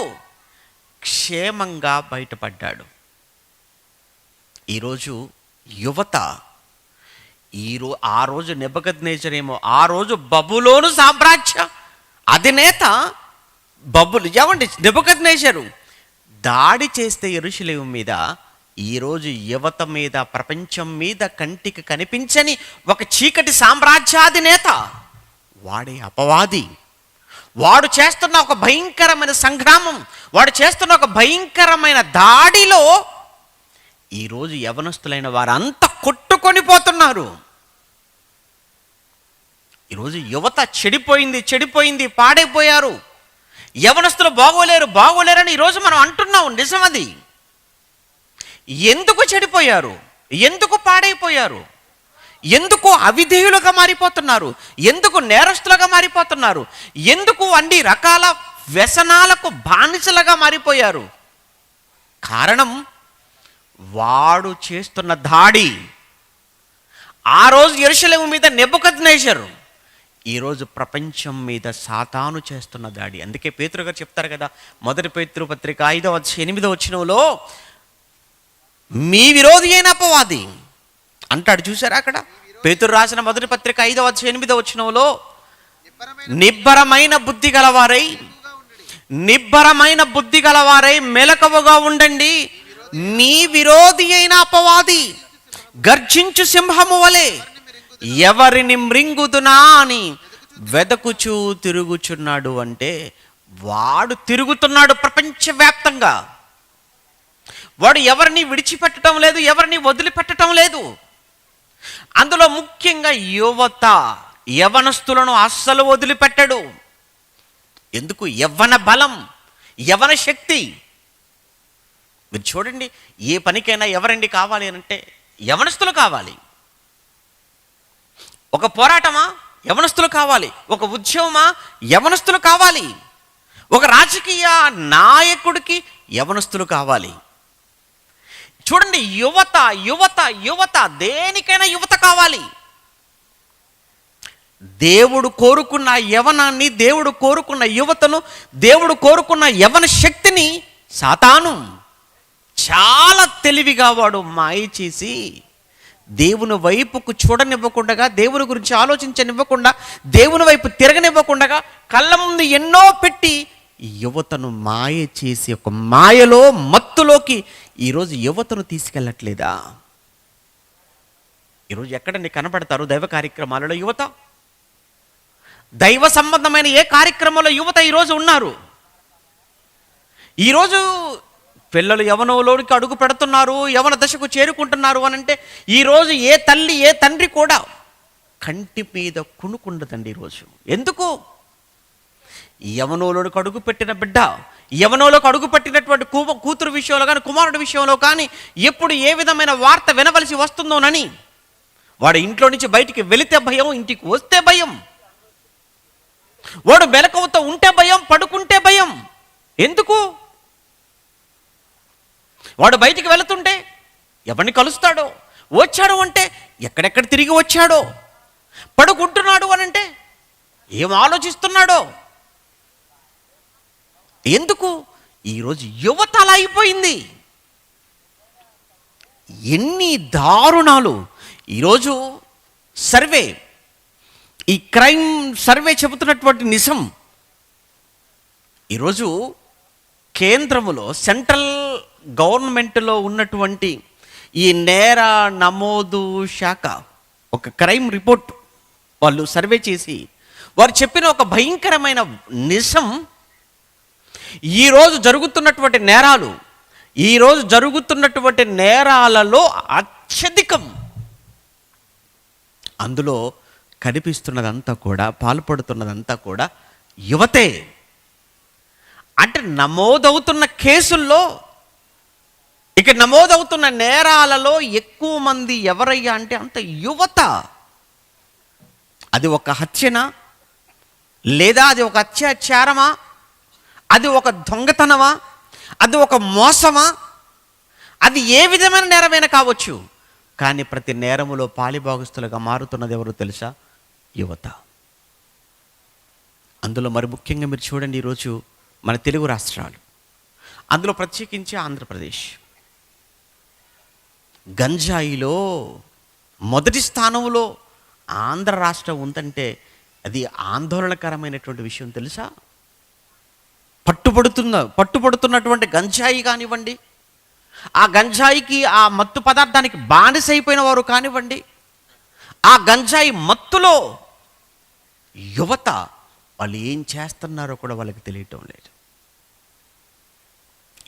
క్షేమంగా బయటపడ్డాడు. ఈరోజు యువత, ఆ రోజు నెబుకద్నెజరేమో, ఆ రోజు బబులోను సామ్రాజ్య అధినేత ఏమండి నెబుకద్నెజరు దాడి చేస్తే యెరూషలేము మీద, ఈరోజు యువత మీద, ప్రపంచం మీద కంటికి కనిపించని ఒక చీకటి సామ్రాజ్యాధినేత, వాడే అపవాది. వాడు చేస్తున్న ఒక భయంకరమైన సంగ్రామం, వాడు చేస్తున్న ఒక భయంకరమైన దాడిలో ఈరోజు యవనస్తులైన వారంతా కొట్టుకొని పోతున్నారు. ఈరోజు యువత చెడిపోయింది, పాడైపోయారు. యవనస్తులు బాగోలేరని ఈరోజు మనం అంటున్నాం. నిజం అది. ఎందుకు చెడిపోయారు? ఎందుకు పాడైపోయారు? ఎందుకు అవిధేయులుగా మారిపోతున్నారు? ఎందుకు నేరస్తులుగా మారిపోతున్నారు? ఎందుకు అన్ని రకాల వ్యసనాలకు బానిసలుగా మారిపోయారు? కారణం, వాడు చేస్తున్న దాడి. ఆ రోజు యెరూషలేము మీద నెబుకద్నెజరు, ఈరోజు ప్రపంచం మీద సాతాను చేస్తున్న దాడి. అందుకే పేతురు గారు చెప్తారు కదా, 1 పేతురు పత్రిక 5:8 మీ విరోధి అయిన అపవాది అంటాడు. చూసారా అక్కడ పేతురు రాసిన 1 పత్రిక 5:8 నిబ్బరమైన బుద్ధి గలవారై మెలకువగా ఉండండి. మీ విరోధి అయిన అపవాది గర్జించు సింహము వలె ఎవరిని మృంగుదునా అని వెదకుచూ తిరుగుచున్నాడు. అంటే వాడు తిరుగుతున్నాడు ప్రపంచవ్యాప్తంగా. వాడు ఎవరిని విడిచిపెట్టడం లేదు, ఎవరిని వదిలిపెట్టడం లేదు. అందులో ముఖ్యంగా యవనస్తులను అస్సలు వదిలిపెట్టడు. ఎందుకు? యవ్వన బలం, యవ్వన శక్తి. మీరు చూడండి, ఏ పనికైనా ఎవరండి కావాలి అంటే యవనస్తులు కావాలి. ఒక పోరాటమా? యవనస్తులు కావాలి. ఒక ఉద్యమమా? యవనస్తులు కావాలి. ఒక రాజకీయ నాయకుడికి యవనస్తులు కావాలి. చూడండి, యువత దేనికైనా యువత కావాలి. దేవుడు కోరుకున్న యవనాన్ని, దేవుడు కోరుకున్న యువతను, దేవుడు కోరుకున్న యవన శక్తిని సాతాను చాలా తెలివిగా వాడు మాయ చేసి దేవుని వైపుకు చూడనివ్వకుండా, దేవుని గురించి ఆలోచించనివ్వకుండా, దేవుని వైపు తిరగనివ్వకుండా కళ్ళ ముందు ఎన్నో పెట్టి యువతను మాయ చేసి ఒక మాయలో, మత్తులోకి ఈరోజు యువతను తీసుకెళ్ళట్లేదా? ఈరోజు ఎక్కడండి కనపడతారు దైవ కార్యక్రమాలలో యువత? దైవ సంబంధమైన ఏ కార్యక్రమంలో యువత ఈరోజు ఉన్నారు? ఈరోజు పిల్లలు యవనంలోనికి అడుగు పెడుతున్నారు, యవన దశకు చేరుకుంటున్నారు అని అంటే ఈరోజు ఏ తల్లి, ఏ తండ్రి కూడా కంటి మీద కునుకుండదండి ఈరోజు. ఎందుకు? యవనంలోకి అడుగు పెట్టిన బిడ్డ, యవనంలోకి అడుగు పెట్టినటువంటి కూతురు విషయంలో కానీ కుమారుడి విషయంలో కానీ ఎప్పుడు ఏ విధమైన వార్త వినవలసి వస్తుందోనని వాడు ఇంట్లో నుంచి బయటికి వెళితే భయం, ఇంటికి వస్తే భయం. వాడు మెలకువతో ఉంటే భయం, పడుకుంటే భయం. ఎందుకు? వాడు బయటికి వెళుతుంటే ఎవరిని కలుస్తాడో, వచ్చాడు అంటే ఎక్కడెక్కడ తిరిగి వచ్చాడో, పడుకుంటున్నాడు అని అంటే ఏం ఆలోచిస్తున్నాడో. ఎందుకు? ఈరోజు యువత అలా అయిపోయింది. ఎన్ని దారుణాలు! ఈరోజు సర్వే, ఈ క్రైమ్ సర్వే చెబుతున్నటువంటి నిజం, ఈరోజు కేంద్రములో సెంట్రల్ గవర్నమెంట్లో ఉన్నటువంటి ఈ నేర నమోదు శాఖ ఒక క్రైమ్ రిపోర్ట్ వాళ్ళు సర్వే చేసి వారు చెప్పిన ఒక భయంకరమైన నిజం, ఈరోజు జరుగుతున్నటువంటి నేరాలలో అత్యధికం అందులో కనిపిస్తున్నదంతా కూడా, పాల్పడుతున్నదంతా కూడా యువతే. అంటే నమోదవుతున్న కేసుల్లో, ఇక నమోదవుతున్న నేరాలలో ఎక్కువ మంది ఎవరయ్యా అంటే అంత యువత. అది ఒక హత్యనా, లేదా అది ఒక అత్యాచారమా, అది ఒక దొంగతనమా, అది ఒక మోసమా, అది ఏ విధమైన నేరమైనా కావచ్చు. కానీ ప్రతి నేరములో పాలిభాగస్తులుగా మారుతున్నది ఎవరు తెలుసా? యువత. అందులో మరి ముఖ్యంగా మీరు చూడండి, ఈరోజు మన తెలుగు రాష్ట్రాలు, అందులో ప్రత్యేకించి ఆంధ్రప్రదేశ్, గంజాయిలో మొదటి స్థానంలో ఆంధ్ర రాష్ట్రం ఉందంటే అది ఆందోళనకరమైనటువంటి విషయం తెలుసా? పట్టుబడుతున్నటువంటి గంజాయి కానివ్వండి, ఆ గంజాయికి, ఆ మత్తు పదార్థానికి బానిసైపోయిన వారు కానివ్వండి, ఆ గంజాయి మత్తులో యువత వాళ్ళు ఏం చేస్తున్నారో కూడా వాళ్ళకి తెలియటం లేదు.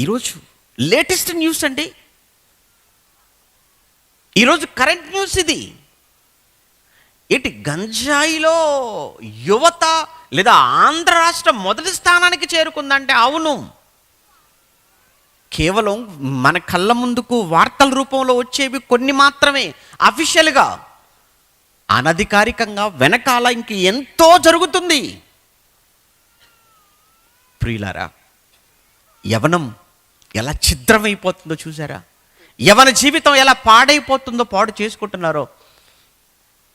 ఈరోజు లేటెస్ట్ న్యూస్ అండి, ఈరోజు కరెంట్ న్యూస్ ఇది. ఇటు గంజాయిలో యువత లేదా ఆంధ్ర రాష్ట్రం మొదటి స్థానానికి చేరుకుందంటే అవును, కేవలం మన కళ్ళ ముందుకు వార్తల రూపంలో వచ్చేవి కొన్ని మాత్రమే. అఫీషియల్గా, అనధికారికంగా వెనకాల ఇంక ఎంతో జరుగుతుంది. ప్రియులారా, యవనం ఎలా ఛిద్రమైపోతుందో చూసారా? యవన జీవితం ఎలా పాడైపోతుందో, పాడు చేసుకుంటున్నారో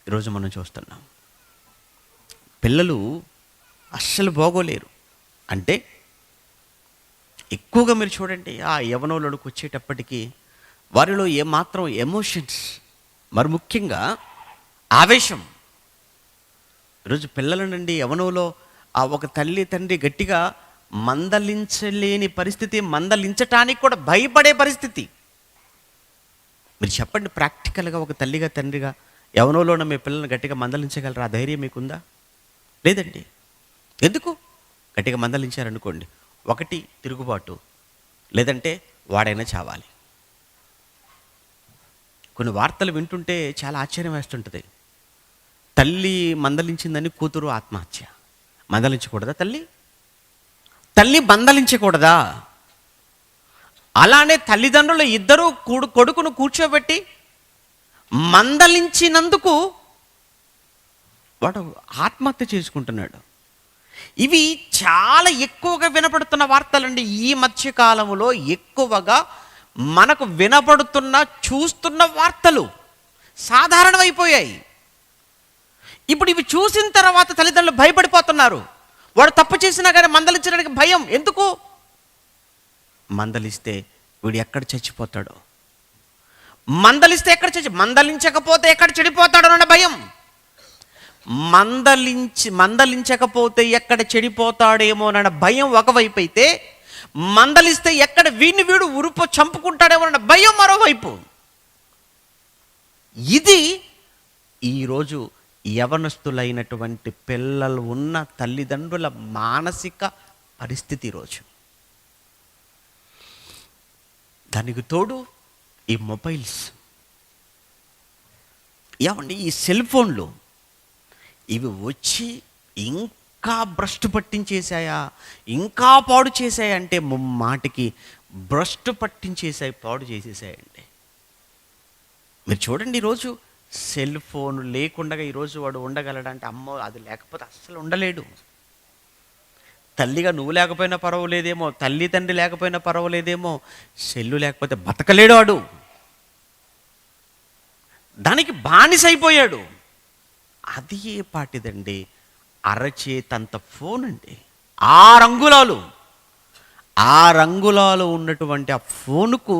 ఈరోజు మనం చూస్తున్నాం. పిల్లలు అస్సలు బాగోలేరు. అంటే ఎక్కువగా మీరు చూడండి, ఆ యవనంలోకి వచ్చేటప్పటికి వారిలో ఏమాత్రం ఎమోషన్స్, మరి ముఖ్యంగా ఆవేశం. ఈరోజు పిల్లల నుండి యవనంలో ఆ ఒక తల్లి తండ్రి గట్టిగా మందలించలేని పరిస్థితి, మందలించటానికి కూడా భయపడే పరిస్థితి. మీరు చెప్పండి, ప్రాక్టికల్గా ఒక తల్లిగా తండ్రిగా యవనంలోనే మీ పిల్లల్ని గట్టిగా మందలించగలరా? ఆ ధైర్యం మీకుందా? లేదండి. ఎందుకు? గట్టిగా మందలించారనుకోండి, ఒకటి తిరుగుబాటు, లేదంటే వాడైనా చావాలి. కొన్ని వార్తలు వింటుంటే చాలా ఆశ్చర్యం వేస్తుంటుంది. తల్లి మందలించిందని కూతురు ఆత్మహత్య. మందలించకూడదా తల్లి? తల్లి మందలించకూడదా? అలానే తల్లిదండ్రులు ఇద్దరూ కొడుకును కూర్చోబెట్టి మందలించినందుకు వాడు ఆత్మహత్య చేసుకుంటున్నాడు. ఇవి చాలా ఎక్కువగా వినపడుతున్న వార్తలండి. ఈ మధ్యకాలంలో ఎక్కువగా మనకు వినపడుతున్న, చూస్తున్న వార్తలు సాధారణమైపోయాయి. ఇప్పుడు ఇవి చూసిన తర్వాత తల్లిదండ్రులు భయపడిపోతున్నారు. వాడు తప్పు చేసినా కానీ మందలించడానికి భయం. ఎందుకు? మందలిస్తే వీడు ఎక్కడ చచ్చిపోతాడో, మందలించకపోతే ఎక్కడ చెడిపోతాడో అన్న భయం. మందలించకపోతే ఎక్కడ చెడిపోతాడేమో అన్న భయం ఒకవైపు అయితే, మందలిస్తే ఎక్కడ వీడు చంపుకుంటాడేమో అన్న భయం మరోవైపు. ఇది ఈరోజు యవనస్తులైనటువంటి పిల్లలు ఉన్న తల్లిదండ్రుల మానసిక పరిస్థితి ఈరోజు. దానికి తోడు ఈ మొబైల్స్, ఏమండి ఈ సెల్ ఫోన్లు, ఇవి వచ్చి ఇంకా భ్రష్టు పట్టించేశాయా, ఇంకా పాడు చేశాయా అంటే మాటికి భ్రష్టు పట్టించేసాయి, పాడు చేసేసాయండి. మీరు చూడండి, ఈరోజు సెల్ ఫోన్ లేకుండా ఈరోజు వాడు ఉండగలడంటే అమ్మో, అది లేకపోతే అస్సలు ఉండలేడు. తల్లిగా నువ్వు లేకపోయినా పర్వాలేదేమో, తల్లి తండ్రి లేకపోయినా పర్వాలేదేమో, సెల్లు లేకపోతే బతకలేడు వాడు. దానికి బానిసైపోయాడు. అది ఏ పాటిదండి, అరచేతంత ఫోన్ అండి. 6 అంగుళాలు, 6 అంగుళాలు ఉన్నటువంటి ఆ ఫోనుకు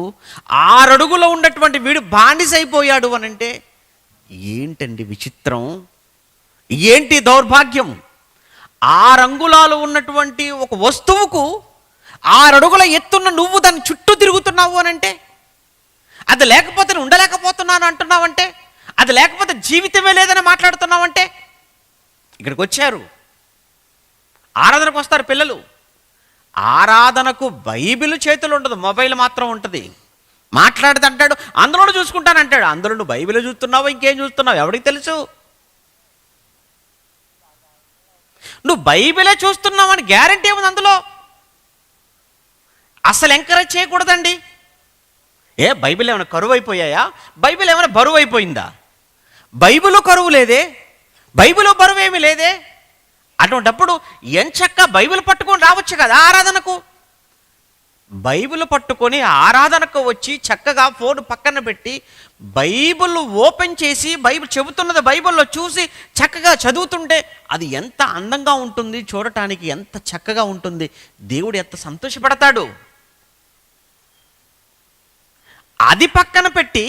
6 అడుగులో ఉన్నటువంటి వీడు బానిసైపోయాడు అనంటే ఏంటండి విచిత్రం, ఏంటి దౌర్భాగ్యం? 6 అంగుళాలు ఉన్నటువంటి ఒక వస్తువుకు 6 అడుగుల ఎత్తున్న నువ్వు దాని చుట్టూ తిరుగుతున్నావు అనంటే, అది లేకపోతే నేను ఉండలేకపోతున్నాను అంటున్నావంటే, అది లేకపోతే జీవితమే లేదని మాట్లాడుతున్నావంటే. ఇక్కడికి వచ్చారు, ఆరాధనకు వస్తారు పిల్లలు. ఆరాధనకు బైబిల్ చేతులు ఉండదు, మొబైల్ మాత్రం ఉంటుంది. మాట్లాడితే అంటాడు అందులో చూసుకుంటానంటాడు. అందులో నువ్వు బైబిల్ చూస్తున్నావు, ఇంకేం చూస్తున్నావు ఎవరికి తెలుసు? నువ్వు బైబిలే చూస్తున్నావని గ్యారంటీ ఏముంది అందులో? అసలు ఎంకరేజ్ చేయకూడదండి. బైబిల్ ఏమైనా కరువు అయిపోయాయా? బైబిల్ ఏమైనా బరువు అయిపోయిందా? బైబిల్ కరువు లేదే, బైబిల్ బరువు ఏమీ లేదే. అటువంటప్పుడు ఎంచక్క బైబిల్ పట్టుకొని రావచ్చు కదా ఆరాధనకు. బైబిల్ పట్టుకొని ఆరాధనకు వచ్చి చక్కగా ఫోన్ పక్కన పెట్టి బైబిల్ ఓపెన్ చేసి బైబిల్ చెబుతున్నది బైబిల్లో చూసి చక్కగా చదువుతుంటే అది ఎంత అందంగా ఉంటుంది, చూడటానికి ఎంత చక్కగా ఉంటుంది, దేవుడు ఎంత సంతోషపడతాడు. అది పక్కన పెట్టి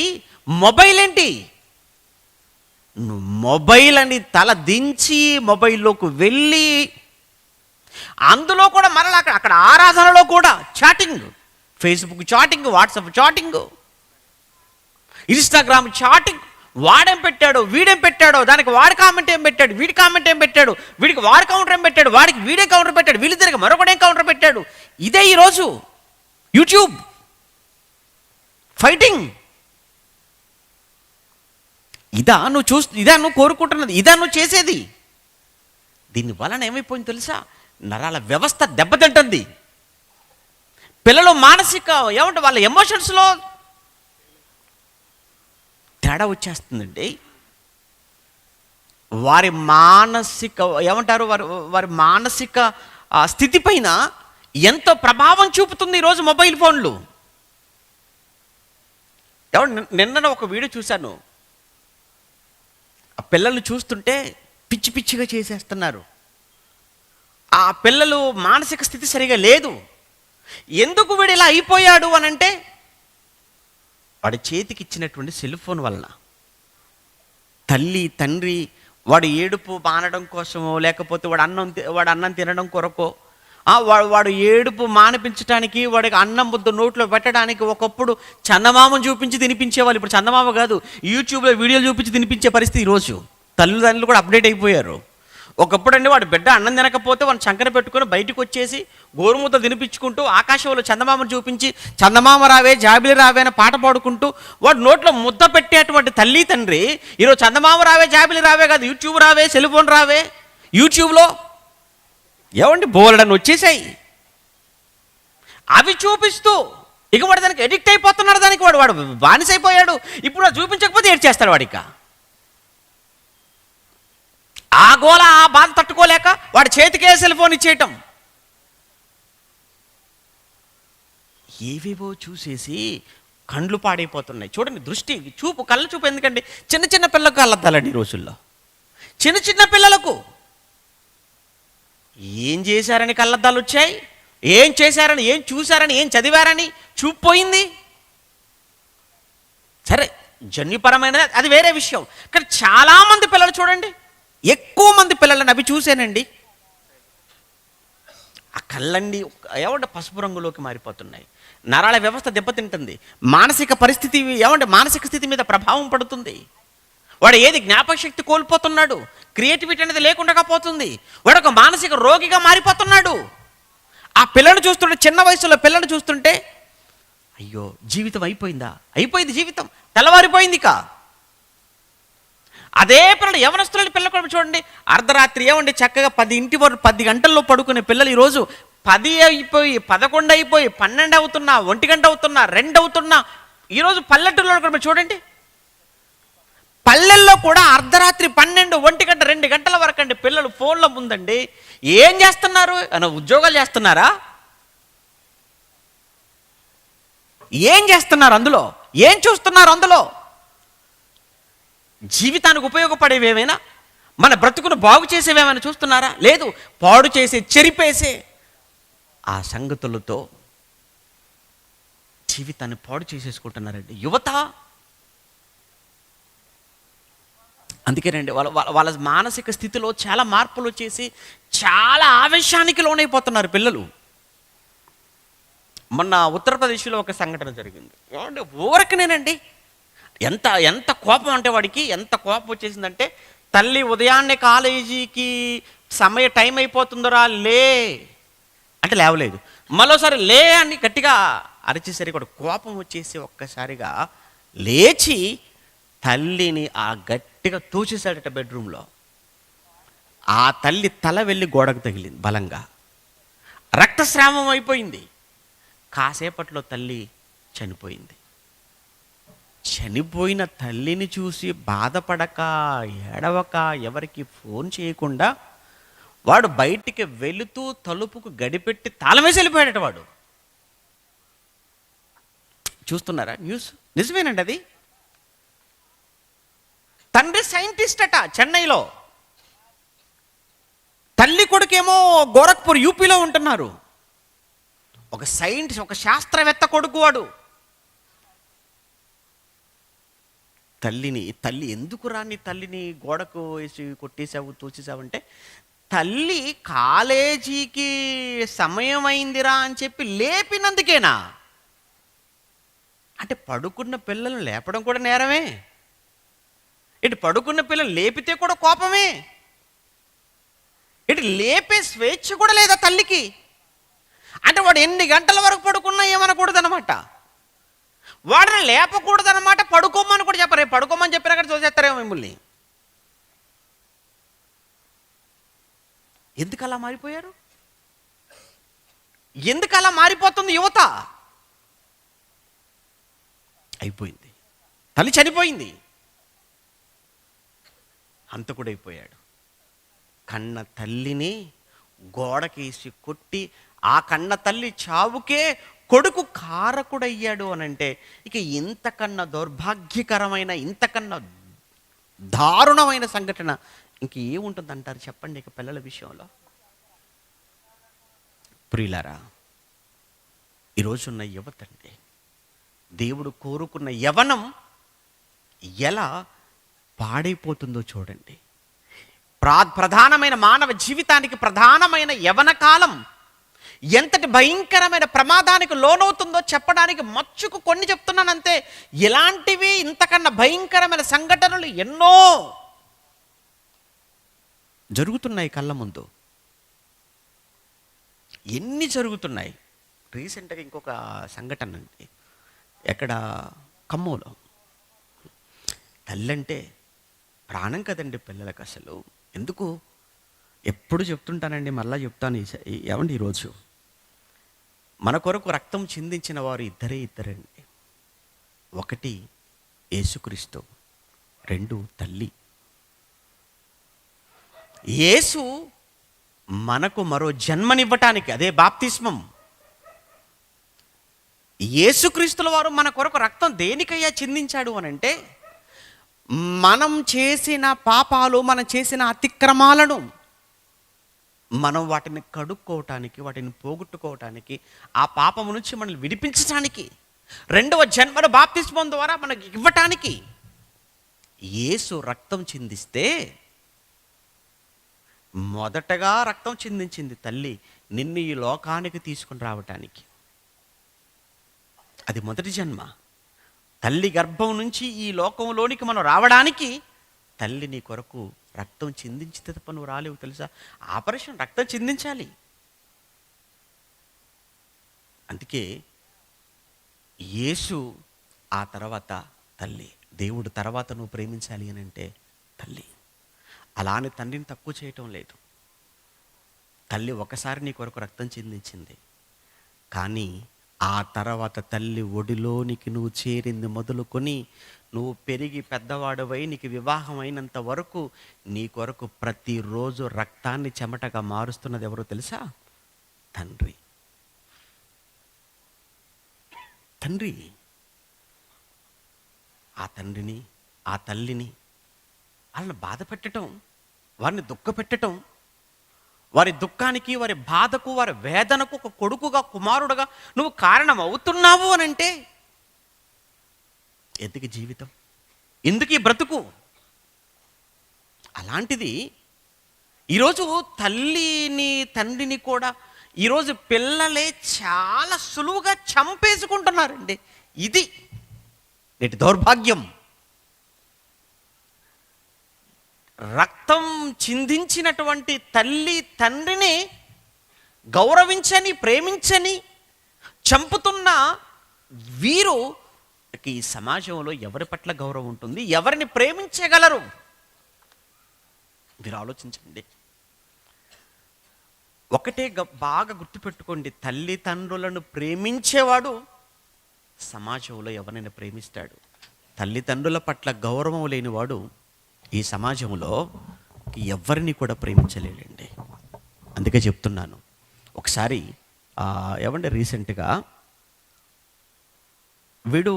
మొబైల్ ఏంటి, మొబైల్ అని తల దించి మొబైల్లోకి వెళ్ళి అందులో కూడా మరలా అక్కడ ఆరాధనలో కూడా chatting, Facebook chatting, WhatsApp chatting, Instagram chatting. వాడేం పెట్టాడో వీడేం పెట్టాడో, దానికి వాడి కామెంట్ ఏం పెట్టాడు, వీడి కామెంట్ ఏం పెట్టాడు, వీడికి వాడి కౌంటర్ ఏం పెట్టాడు, వాడికి వీడే కౌంటర్ పెట్టాడు, వీళ్ళిద్దరికి మరొకడేం కౌంటర్ పెట్టాడు. ఇదే ఈరోజు యూట్యూబ్ ఫైటింగ్. ఇదా నువ్వు కోరుకుంటున్నది, ఇదా నువ్వు చేసేది? దీని వలన ఏమైపోయింది తెలుసా? నరాల వ్యవస్థ దెబ్బతింటుంది. పిల్లలు మానసిక వాళ్ళ ఎమోషన్స్లో తేడా వచ్చేస్తుందండి. వారి మానసిక వారి మానసిక స్థితి పైన ఎంతో ప్రభావం చూపుతుంది ఈరోజు మొబైల్ ఫోన్లు. నిన్న ఒక వీడియో చూశాను. ఆ పిల్లలు చూస్తుంటే పిచ్చి పిచ్చిగా చేసేస్తున్నారు. ఆ పిల్లలు మానసిక స్థితి సరిగా లేదు. ఎందుకు వీడు ఇలా అయిపోయాడు అనంటే వాడి చేతికి ఇచ్చినటువంటి సెల్ ఫోన్ వలన. తల్లి తండ్రి వాడు ఏడుపు మానడం కోసమో లేకపోతే వాడు అన్నం తినడం కొరకో, వాడు ఏడుపు మానిపించడానికి, వాడికి అన్నం ముద్ద నోట్లో పెట్టడానికి ఒకప్పుడు చందమామను చూపించి తినిపించేవాళ్ళు. ఇప్పుడు చందమామ కాదు, యూట్యూబ్లో వీడియోలు చూపించి తినిపించే పరిస్థితి ఈరోజు. తల్లిదండ్రులు కూడా అప్డేట్ అయిపోయారు. ఒకప్పుడు అండి వాడు బిడ్డ అన్నం తినకపోతే వాడిని చంకన పెట్టుకొని బయటకు వచ్చేసి గోరుముద్ద తినిపించుకుంటూ ఆకాశంలో చందమామను చూపించి చందమామ రావే జాబిలి రావే అని పాట పాడుకుంటూ వాడు నోట్లో ముద్ద పెట్టేటువంటి తల్లి తండ్రి ఈరోజు చందమామ రావే జాబిలి రావే కాదు, యూట్యూబ్ రావే, సెల్ ఫోన్ రావే, యూట్యూబ్లో బోలెడని వచ్చేసాయి. అవి చూపిస్తూ ఇక వాడు దానికి ఎడిక్ట్ అయిపోతున్నాడు, దానికి వాడు బానిసైపోయాడు. ఇప్పుడు అది చూపించకపోతే ఏడ్చేస్తాడు వాడిక. ఆ గోల ఆ బాధ తట్టుకోలేక వాడి చేతికే సెల్ ఫోన్ ఇచ్చేయటం. ఏవేవో చూసేసి కండ్లు పాడైపోతున్నాయి. చూడండి, కళ్ళ చూపు ఎందుకండి? చిన్న చిన్న పిల్లలకు కళ్ళద్దాలండి ఈ రోజుల్లో. చిన్న చిన్న పిల్లలకు ఏం చేశారని కళ్ళద్దాలు వచ్చాయి, ఏం చేశారని, ఏం చూశారని, ఏం చదివారని చూపోయింది. సరే, జన్యుపరమైనది అది వేరే విషయం. కానీ చాలామంది పిల్లలు చూడండి, ఎక్కువ మంది పిల్లలని అవి చూశానండి, ఆ కళ్ళండి పసుపు రంగులోకి మారిపోతున్నాయి. నరాల వ్యవస్థ దెబ్బతింటుంది. మానసిక పరిస్థితి మానసిక స్థితి మీద ప్రభావం పడుతుంది. వాడు ఏది జ్ఞాపక శక్తి కోల్పోతున్నాడు, క్రియేటివిటీ అనేది లేకుండా పోతుంది. వాడు ఒక మానసిక రోగిగా మారిపోతున్నాడు. ఆ పిల్లని చూస్తుంటే, చిన్న వయసులో పిల్లని చూస్తుంటే అయ్యో జీవితం అయిపోయిందా? అయిపోయింది జీవితం, తెల్లవారిపోయింది. ఇక అదే పిల్లలు యవనస్తులని పిల్లలు కూడా చూడండి, అర్ధరాత్రి ఏమండి చక్కగా 10 గంటల్లో పడుకునే పిల్లలు ఈరోజు 10 అయిపోయి 11 అయిపోయి 12 అవుతున్నా, 1 గంట అవుతున్నా, 2 అవుతున్నా. ఈరోజు పల్లెటూరులో కూడా మీరు చూడండి, పల్లెల్లో కూడా అర్ధరాత్రి 12, 1 గంట, 2 గంటల వరకు అండి పిల్లలు ఫోన్ల ముందండి. ఏం చేస్తున్నారు? ఉద్యోగాలు చేస్తున్నారా? ఏం చేస్తున్నారు అందులో? ఏం చూస్తున్నారు అందులో? జీవితానికి ఉపయోగపడేవేమైనా, మన బ్రతుకును బాగు చేసేవేమైనా చూస్తున్నారా? లేదు, పాడు చేసే, చెరిపేసే ఆ సంగతులతో జీవితాన్ని పాడు చేసేసుకుంటున్నారండి యువత. అందుకేనండి వాళ్ళ మానసిక స్థితిలో చాలా మార్పులు వచ్చేసి చాలా ఆవేశానికి లోనైపోతున్నారు పిల్లలు. మొన్న ఉత్తరప్రదేశ్లో ఒక సంఘటన జరిగింది. ఊరకనేనండి, ఎంత ఎంత కోపం అంటే వాడికి ఎంత కోపం వచ్చేసిందంటే, తల్లి ఉదయాన్నే కాలేజీకి టైం అయిపోతుందరా లే అంటే లేవలేదు, మరోసారి లే అని గట్టిగా అరిచేసరికి వాడు కోపం వచ్చేసి ఒక్కసారిగా లేచి తల్లిని ఆ గట్టిగా తోచేశాడట బెడ్రూమ్లో. ఆ తల్లి తల వెళ్ళి గోడకు తగిలింది బలంగా, రక్తస్రావం అయిపోయింది. కాసేపట్లో తల్లి చనిపోయింది. చనిపోయిన తల్లిని చూసి బాధపడక, ఏడవక, ఎవరికి ఫోన్ చేయకుండా వాడు బయటికి వెళుతూ తలుపుకు గడిపెట్టి తాళం వేసి వెళ్ళిపోయాడట వాడు. చూస్తున్నారా న్యూస్? నిజమేనండి అది. తండ్రి సైంటిస్ట్ అట చెన్నైలో, తల్లి కొడుకేమో గోరఖ్పూర్ యూపీలో ఉంటున్నారు. ఒక సైంటిస్ట్, ఒక శాస్త్రవేత్త కొడుకు వాడు. తల్లి ఎందుకు రాని తల్లిని గోడకు వేసి కొట్టేశావు, తోచేసావంటే, తల్లి కాలేజీకి సమయం అయిందిరా అని చెప్పి లేపినందుకేనా? అంటే పడుకున్న పిల్లలను లేపడం కూడా నేరమే. ఇటు పడుకున్న పిల్లలు లేపితే కూడా కోపమే. ఇటు లేపే స్వేచ్ఛ కూడా లేదా తల్లికి. అంటే వాడు ఎన్ని గంటల వరకు పడుకున్నా ఏమనకూడదనమాట, వాడిని లేపకూడదనమాట, పడుకోమని కూడా చెప్పరు. పడుకోమని చెప్పినా కానీ చూసేస్తారేమో మిమ్మల్ని. ఎందుకు అలా మారిపోయారు? ఎందుకు అలా మారిపోతుంది యువత? అయిపోయింది, తల్లి చనిపోయింది, హంతకుడైపోయాడు. కన్న తల్లిని గోడకేసి కొట్టి ఆ కన్న తల్లి చావుకే కొడుకు కారకుడయ్యాడు అనంటే ఇక ఇంతకన్నా దౌర్భాగ్యకరమైన, ఇంతకన్నా దారుణమైన సంఘటన ఇంక ఏముంటుందంటారు చెప్పండి ఇక పిల్లల విషయంలో? ప్రియులారా, ఈరోజున్న యువత అండి, దేవుడు కోరుకున్న యవనం ఎలా పాడైపోతుందో చూడండి. ప్రధానమైన మానవ జీవితానికి ప్రధానమైన యవన కాలం ఎంతటి భయంకరమైన ప్రమాదానికి లోనవుతుందో చెప్పడానికి మచ్చుకు కొన్ని చెప్తున్నానంతే. ఇలాంటివి ఇంతకన్నా భయంకరమైన సంఘటనలు ఎన్నో జరుగుతున్నాయి కళ్ళ ముందు. ఎన్ని జరుగుతున్నాయి. రీసెంట్గా ఇంకొక సంఘటన అండి, ఎక్కడ ఖమ్మంలో. తల్లంటే ప్రాణం కదండి పిల్లలకు. అసలు ఎందుకు ఎప్పుడు చెప్తుంటానండి, మళ్ళా చెప్తాను. ఏమండి, ఈరోజు మన కొరకు రక్తం చిందించిన వారు ఇద్దరండి. ఒకటి యేసుక్రీస్తు, 2 తల్లి. యేసు మనకు మరో జన్మనివ్వటానికి, అదే బాప్తిస్మం. యేసుక్రీస్తుల వారు మన కొరకు రక్తం దేనికయ్యా చిందించాడు అనంటే, మనం చేసిన పాపాలు, మనం చేసిన అతిక్రమాలను మనం వాటిని కడుక్కోవటానికి, వాటిని పోగొట్టుకోవటానికి, ఆ పాపము నుంచి మనల్ని విడిపించటానికి, 2వ జన్మను బాప్తిస్మం ద్వారా మనకి ఇవ్వటానికి యేసు రక్తం చిందిస్తే, మొదటగా రక్తం చిందించింది తల్లి నిన్ను ఈ లోకానికి తీసుకుని రావటానికి. అది మొదటి జన్మ. తల్లి గర్భం నుంచి ఈ లోకంలోనికి మనం రావడానికి తల్లి నీ కొరకు రక్తం చిందించితే తప్ప నువ్వు రాలేవు, తెలుసా? ఆపరేషన్ రక్తం చిందించాలి. అందుకే యేసు, ఆ తర్వాత తల్లి. దేవుడు తర్వాత నువ్వు ప్రేమించాలి అని అంటే తల్లి. అలానే తండ్రిని తక్కువ చేయటం లేదు. తల్లి ఒకసారి నీ కొరకు రక్తం చిందించింది, కానీ ఆ తర్వాత తల్లి ఒడిలోనికి నువ్వు చేరింది మొదలుకొని నువ్వు పెరిగి పెద్దవాడవై నీకు వివాహం అయినంత వరకు నీ కొరకు ప్రతిరోజు రక్తాన్ని చెమటగా మారుస్తున్నది ఎవరో తెలుసా? తండ్రి. తండ్రి ఆ తండ్రిని, ఆ తల్లిని వాళ్ళని బాధ పెట్టడం, వారిని దుఃఖపెట్టడం, వారి దుఃఖానికి, వారి బాధకు, వారి వేదనకు ఒక కొడుకుగా, కుమారుడుగా నువ్వు కారణం అవుతున్నావు అని అంటే ఎందుకు జీవితం, ఎందుకు ఈ బ్రతుకు? అలాంటిది ఈరోజు తల్లిని తండ్రిని కూడా ఈరోజు పిల్లలే చాలా సులువుగా చంపేసుకుంటున్నారండి. ఇది నేటి దౌర్భాగ్యం. రక్తం చిందించినటువంటి తల్లి తండ్రిని గౌరవించని, ప్రేమించని చంపుతున్న వీరు ఈ సమాజంలో ఎవరి పట్ల గౌరవం ఉంటుంది? ఎవరిని ప్రేమించగలరు? మీరు ఆలోచించండి. ఒకటే బాగా గుర్తుపెట్టుకోండి, తల్లిదండ్రులను ప్రేమించేవాడు సమాజంలో ఎవరినైనా ప్రేమిస్తాడు. తల్లిదండ్రుల పట్ల గౌరవం లేనివాడు ఈ సమాజంలో ఎవరిని కూడా ప్రేమించలేడండి. అందుకే చెప్తున్నాను. ఒకసారి ఏమంటే రీసెంట్గా వీడు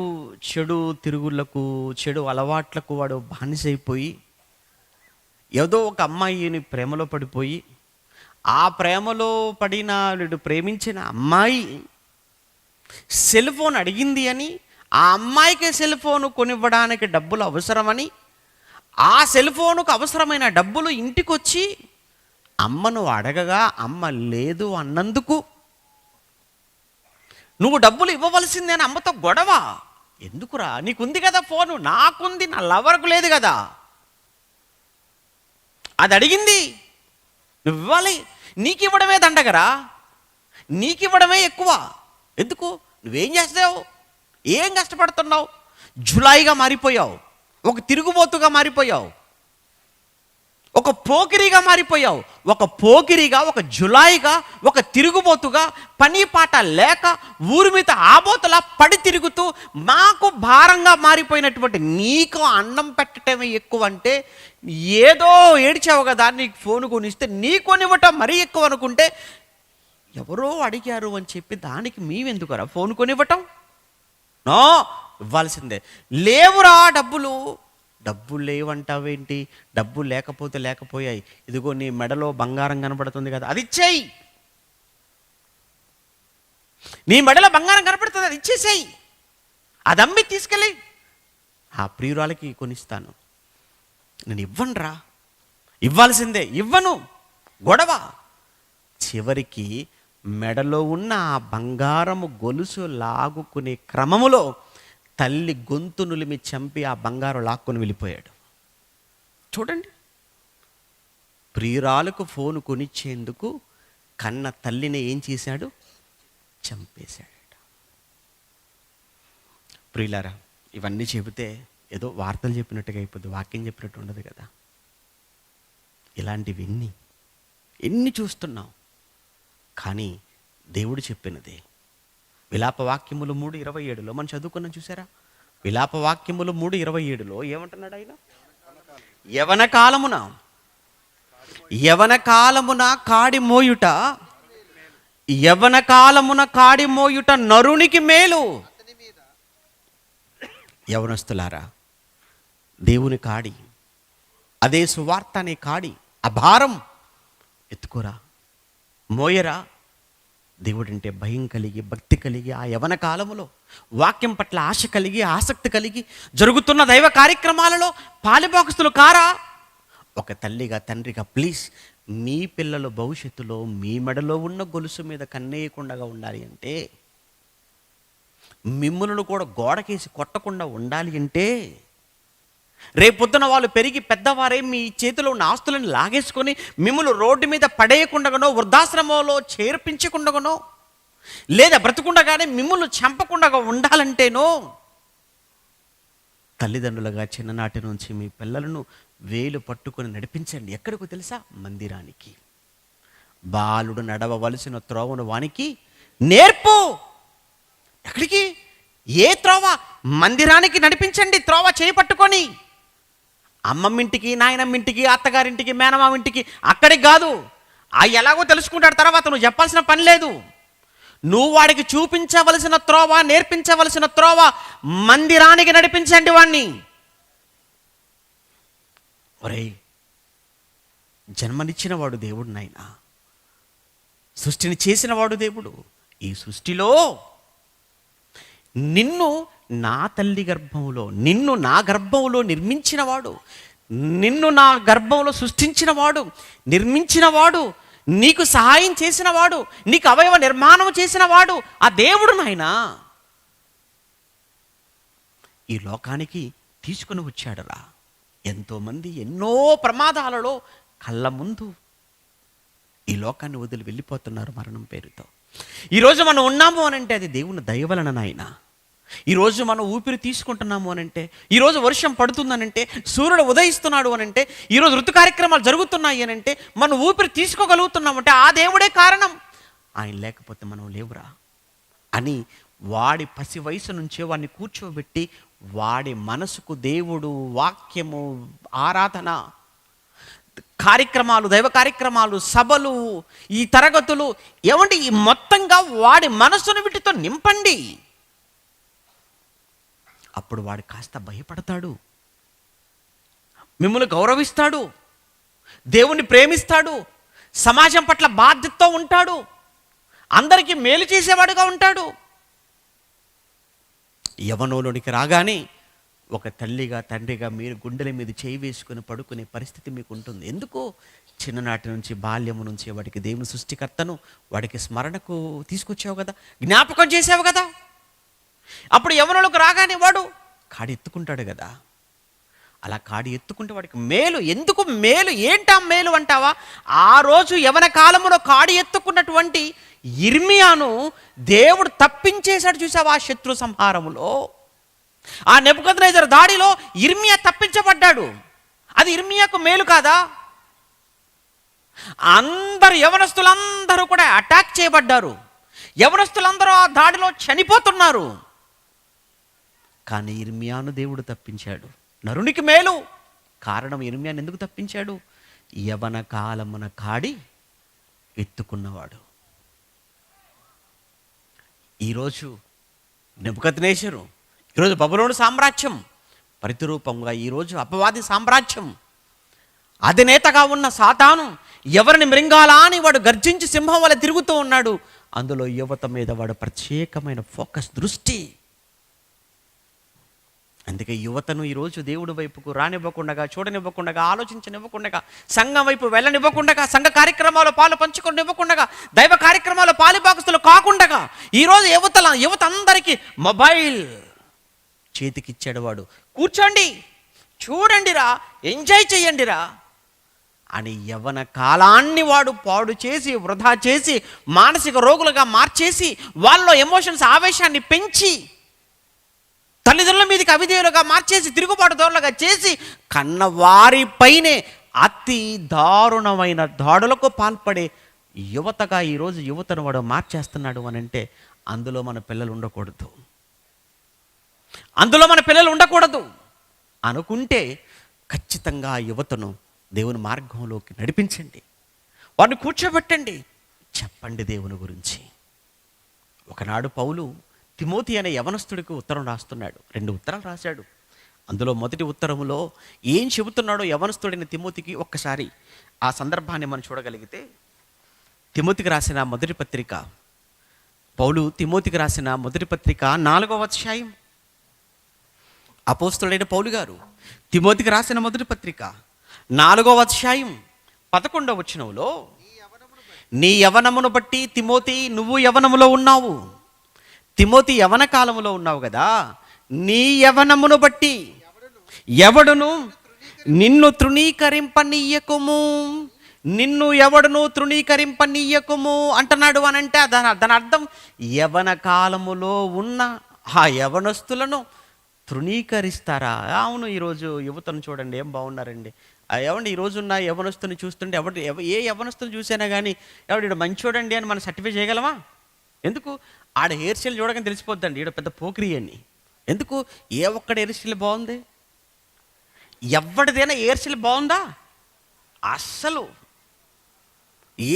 చెడు తిరుగులకు, చెడు అలవాట్లకు వాడు బానిసైపోయి ఏదో ఒక అమ్మాయిని ప్రేమలో పడిపోయి, ఆ ప్రేమలో పడిన వీడు ప్రేమించిన అమ్మాయి సెల్ ఫోన్ అడిగింది అని, ఆ అమ్మాయికి సెల్ ఫోను కొనివ్వడానికి డబ్బులు అవసరమని, ఆ సెల్ ఫోనుకు అవసరమైన డబ్బులు ఇంటికొచ్చి అమ్మను అడగగా అమ్మ లేదు అన్నందుకు నువ్వు డబ్బులు ఇవ్వవలసిందే అని అమ్మతో గొడవ. ఎందుకురా, నీకుంది కదా ఫోను, నాకుంది, నా లవర్కు లేదు కదా, అది అడిగింది నువ్వు ఇవ్వాలి, నీకు ఇవ్వడమే దండగరా, నీకు ఇవ్వడమే ఎక్కువ. ఎందుకు? నువ్వేం చేస్తావు? ఏం కష్టపడుతున్నావు? జులాయిగా మారిపోయావు, ఒక తిరుగుబోతుగా మారిపోయావు, ఒక పోకిరిగా మారిపోయావు. ఒక పోకిరిగా, ఒక జులాయిగా, ఒక తిరుగుబోతుగా, పని పాట లేక ఊరి మీద ఆబోతలా పడి తిరుగుతూ మాకు భారంగా మారిపోయినటువంటి నీకు అన్నం పెట్టడమే ఎక్కువ అంటే, ఏదో ఏడ్చావు కదా నీకు ఫోన్ కొనిస్తే నీ కొనివ్వటం మరీ ఎక్కువ అనుకుంటే, ఎవరో అడిగారు అని చెప్పి దానికి మేమెందుకురా ఫోన్ కొనివ్వటం? నో, ఇవ్వాల్సిందే. లేవురా డబ్బులు. డబ్బులు లేవంటావేంటి? డబ్బులు లేకపోతే లేకపోయాయి. ఇదిగో నీ మెడలో బంగారం కనపడుతుంది కదా, అది ఇచ్చేయి. నీ మెడలో బంగారం కనపడుతుంది, అది ఇచ్చేసేయి. అది అమ్మి తీసుకెళ్ళి ఆ ప్రియురాలకి కొనిస్తాను. నేను ఇవ్వనురా, ఇవ్వాల్సిందే, ఇవ్వను, గొడవ. చివరికి మెడలో ఉన్న ఆ బంగారము గొలుసు లాగుకునే క్రమములో తల్లి గొంతు నులిమి చంపి ఆ బంగారం లాక్కొని వెళ్ళిపోయాడు. చూడండి, ప్రియురాలకు ఫోను కొనిచ్చేందుకు కన్న తల్లిని ఏం చేశాడు? చంపేశాడు. ప్రియులారా, ఇవన్నీ చెబితే ఏదో వార్తలు చెప్పినట్టుగా అయిపోద్ది, వాక్యం చెప్పినట్టు ఉండదు కదా. ఇలాంటివి ఎన్ని చూస్తున్నాం. కానీ దేవుడు చెప్పినది విలాపవాక్యములు 3:27 మనం చదువుకున్నాం, చూసారా? విలాపవాక్యములు 3:27 ఏమంటున్నాడు ఆయన? యవన కాలమున కాడి మోయుట, యవన కాలమున కాడి మోయుట నరునికి మేలు. యవనస్తులారా, దేవుని కాడి, అదే సువార్త అనే కాడి, ఆ భారం ఎత్తుకోరా, మోయరా. దేవుడంటే భయం కలిగి, భక్తి కలిగి, ఆ యవన కాలములో వాక్యం పట్ల ఆశ కలిగి, ఆసక్తి కలిగి జరుగుతున్న దైవ కార్యక్రమాలలో పాలిభాగస్తులు కారా? ఒక తల్లిగా, తండ్రిగా ప్లీజ్, మీ పిల్లల భవిష్యత్తులో మీ మెడలో ఉన్న గొలుసు మీద కన్నేయకుండా ఉండాలి అంటే, మిమ్మల్ని కూడా గోడకేసి కొట్టకుండా ఉండాలి అంటే, రేపొద్దున వాళ్ళు పెరిగి పెద్దవారే మీ చేతిలో ఉన్న ఆస్తులను లాగేసుకొని మిమ్మల్ని రోడ్డు మీద పడేయకుండానో, వృద్ధాశ్రమంలో చేర్పించకుండానో, లేదా బ్రతుకుండగానే మిమ్మల్ని చంపకుండా ఉండాలంటేనో, తల్లిదండ్రులుగా చిన్ననాటి నుంచి మీ పిల్లలను వేలు పట్టుకొని నడిపించండి. ఎక్కడికో తెలుసా? మందిరానికి. బాలుడు నడవవలసిన త్రోవను వానికి నేర్పు. ఎక్కడికి? ఏ త్రోవ? మందిరానికి నడిపించండి. త్రోవ చేయి పట్టుకొని అమ్మమ్మింటికి, నాయనమ్మింటికి, అత్తగారింటికి, మేనమామింటికి, అక్కడికి కాదు. ఎలాగో తెలుసుకుంటాడు తర్వాత, నువ్వు చెప్పాల్సిన పని లేదు. నువ్వు వాడికి చూపించవలసిన త్రోవ, నేర్పించవలసిన త్రోవ మందిరానికి నడిపించండి వాణ్ణి. ఒరేయ్, జన్మనిచ్చిన వాడు దేవుడు నాయనా, సృష్టిని చేసిన వాడు దేవుడు. ఈ సృష్టిలో నిన్ను నా తల్లి గర్భంలో, నిన్ను నా గర్భంలో నిర్మించినవాడు, నిన్ను నా గర్భంలో సృష్టించినవాడు, నిర్మించినవాడు, నీకు సహాయం చేసినవాడు, నీకు అవయవ నిర్మాణం చేసినవాడు ఆ దేవుడు నాయనా. ఈ లోకానికి తీసుకుని వచ్చాడురా. ఎంతోమంది ఎన్నో ప్రమాదాలలో కళ్ళ ముందు ఈ లోకాన్ని వదిలి వెళ్ళిపోతున్నారు మరణం పేరుతో. ఈరోజు మనం ఉన్నాము అనంటే అది దేవుని దయ వలన నాయనా. ఈరోజు మనం ఊపిరి తీసుకుంటున్నాము అనంటే, ఈరోజు వర్షం పడుతుందనంటే, సూర్యుడు ఉదయిస్తున్నాడు అనంటే, ఈరోజు ఋతు కార్యక్రమాలు జరుగుతున్నాయి అనంటే, మనం ఊపిరి తీసుకోగలుగుతున్నామంటే ఆ దేవుడే కారణం. ఆయన లేకపోతే మనం లేవురా అని వాడి పసి వయసు నుంచే వాడిని కూర్చోబెట్టి వాడి మనసుకు దేవుడు, వాక్యము, ఆరాధన కార్యక్రమాలు, దైవ కార్యక్రమాలు, సభలు, ఈ తరగతులు ఏమంటే ఈ మొత్తంగా వాడి మనసును వీటితో నింపండి. అప్పుడు వాడు కాస్త భయపడతాడు, మిమ్మల్ని గౌరవిస్తాడు, దేవుణ్ణి ప్రేమిస్తాడు, సమాజం పట్ల బాధ్యతతో ఉంటాడు, అందరికీ మేలు చేసేవాడుగా ఉంటాడు. యవ్వనంలోనికి రాగానే ఒక తల్లిగా, తండ్రిగా మీరు గుండెల మీద చేయి వేసుకుని పడుకునే పరిస్థితి మీకు ఉంటుంది. ఎందుకో చిన్ననాటి నుంచి, బాల్యము నుంచి వాడికి దేవుని సృష్టికర్తను వాడికి స్మరణకు తీసుకొచ్చావు కదా, జ్ఞాపకం చేసావు కదా. అప్పుడు యవ్వనంలోకి రాగానే వాడు కాడి ఎత్తుకుంటాడు కదా. అలా కాడి ఎత్తుకుంటే వాడికి మేలు. ఎందుకు మేలు? ఏంటా మేలు అంటావా? ఆ రోజు యవన కాలంలో కాడి ఎత్తుకున్నటువంటి యిర్మీయాను దేవుడు తప్పించేశాడు. చూసావా? ఆ శత్రు సంహారములో, ఆ నెబుకద్నెజరు దాడిలో యిర్మీయా తప్పించబడ్డాడు. అది యిర్మీయాకు మేలు కాదా? అందరు యవనస్తులందరూ కూడా అటాక్ చేయబడ్డారు. యవనస్తులందరూ ఆ దాడిలో చనిపోతున్నారు. కానీ యిర్మీయాను దేవుడు తప్పించాడు. నరునికి మేలు. కారణం యిర్మీయాను ఎందుకు తప్పించాడు? యవన కాలమున కాడి ఎత్తుకున్నవాడు. ఈరోజు నెబుకద్నెజరు, ఈరోజు బబులోను సామ్రాజ్యం, ప్రతిరూపంగా ఈరోజు అపవాది సామ్రాజ్యం, అధినేతగా ఉన్న సాతాను ఎవరిని మృంగాలా అని వాడు గర్జించి సింహం వల్ల తిరుగుతూ ఉన్నాడు. అందులో యువత మీద వాడు ప్రత్యేకమైన ఫోకస్, దృష్టి. అందుకే యువతను ఈరోజు దేవుడి వైపుకు రానివ్వకుండా, చూడనివ్వకుండా, ఆలోచించనివ్వకుండా, సంఘం వైపు వెళ్ళనివ్వకుండా, సంఘ కార్యక్రమాలు పాలు పంచుకొనివ్వకుండా, దైవ కార్యక్రమాలు పాలుభాగస్తులు కాకుండా ఈరోజు యువత అందరికీ మొబైల్ చేతికిచ్చాడు వాడు. కూర్చోండి, చూడండిరా, ఎంజాయ్ చేయండిరా అని యవ్వన కాలాన్ని వాడు పాడు చేసి, వృధా చేసి, మానసిక రోగులుగా మార్చేసి, వాళ్ళలో ఎమోషన్స్, ఆవేశాన్ని పెంచి, తల్లిదండ్రుల మీదకి అవిధేయులుగా మార్చేసి, తిరుగుబాటు దోరులుగా చేసి, కన్నవారిపైనే అతి దారుణమైన దాడులకు పాల్పడే యువతగా ఈరోజు యువతను వాడు మార్చేస్తున్నాడు అని అంటే అందులో మన పిల్లలు ఉండకూడదు. అందులో మన పిల్లలు ఉండకూడదు అనుకుంటే ఖచ్చితంగా ఆ యువతను దేవుని మార్గంలోకి నడిపించండి. వారిని కూర్చోబెట్టండి, చెప్పండి దేవుని గురించి. ఒకనాడు పౌలు తిమోతి అనే యవనస్తుడికి ఉత్తరం రాస్తున్నాడు. 2 ఉత్తరాలు రాశాడు. అందులో మొదటి ఉత్తరములో ఏం చెబుతున్నాడో యవనస్తుడైన తిమోతికి ఒక్కసారి ఆ సందర్భాన్ని మనం చూడగలిగితే, తిమోతికి రాసిన మొదటి పత్రిక, పౌలు తిమోతికి రాసిన మొదటి పత్రిక 4వ అధ్యాయం, అపోస్తలుడైన పౌలు గారు తిమోతికి రాసిన మొదటి పత్రిక 4వ అధ్యాయం 11వ వచనంలో, నీ యవనమును బట్టి తిమోతి నువ్వు యవనములో ఉన్నావు. తిమోతి యవన కాలములో ఉన్నావు కదా, నీ యవనమును బట్టి ఎవడును నిన్ను తృణీకరింపనీయకుము, నిన్ను ఎవడును తృణీకరింపనీయకుము అంటున్నాడు అని అంటే దాని అర్థం యవన కాలములో ఉన్న ఆ యవనస్తులను తృణీకరిస్తారా? అవును, ఈరోజు యువతను చూడండి ఏం బాగున్నారండి. ఏమండి ఈరోజున్న యవనస్తుని చూస్తుంటే ఏ యవనస్తుని చూసినా కానీ ఈడు మంచోడండి అని మనం సర్టిఫై చేయగలమా? ఎందుకు? ఆడ హెయిర్ స్టైల్ చూడగానే తెలిసిపోద్దండి ఈడ పెద్ద పోకిరి అని. ఎందుకు? ఏ ఒక్కడ హెయిర్ స్టైల్ బాగుంది? ఎవరిదైనా హెయిర్ స్టైల్ బాగుందా? అస్సలు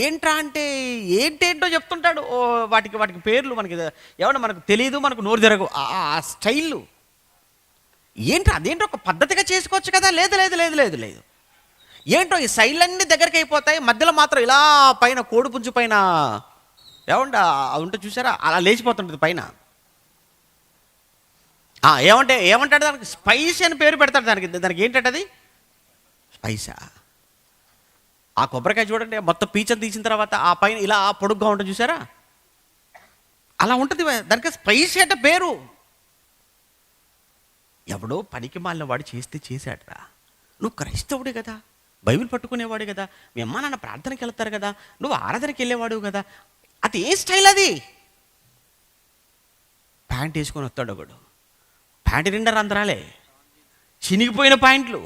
ఏంట్రా అంటే ఏంటేంటో చెప్తుంటాడు. వాటికి పేర్లు మనకి ఏమన్నా మనకు తెలియదు, మనకు నోరు తిరగవు. ఆ స్టైల్ ఏంట్రా? అదేంటో ఒక పద్ధతిగా చేసుకోవచ్చు కదా. లేదు లేదు లేదు లేదు లేదు ఏంటో ఈ స్టైల్ అన్నీ దగ్గరికి అయిపోతాయి, మధ్యలో మాత్రం ఇలా పైన కోడి పుంజు పైన ఏమంటే ఉంటే చూసారా, అలా లేచిపోతుంటుంది పైన. ఏమంటాడు దానికి? స్పైసీ అని పేరు పెడతాడు దానికి ఏంటంటే అది స్పైసా. ఆ కొబ్బరికాయ చూడండి, మొత్తం పీచని తీసిన తర్వాత ఆ పైన ఇలా పొడుగ్గా ఉంటుంది చూసారా, అలా ఉంటుంది దానికి స్పైసీ అంటే పేరు. ఎవడో పనికి మాలిన వాడు చేశాడురా. నువ్వు క్రైస్తవుడే కదా, బైబిల్ పట్టుకునేవాడు కదా, మీ అమ్మ నాన్న ప్రార్థనకి వెళ్తారు కదా, నువ్వు ఆరాధనకి వెళ్ళేవాడు కదా, అది ఏ స్టైల్ అది? ప్యాంట్ వేసుకొని వస్తాడు ఒకడు, ప్యాంటు నిండా రంధ్రాలే, చినిగిపోయిన ప్యాంట్లు.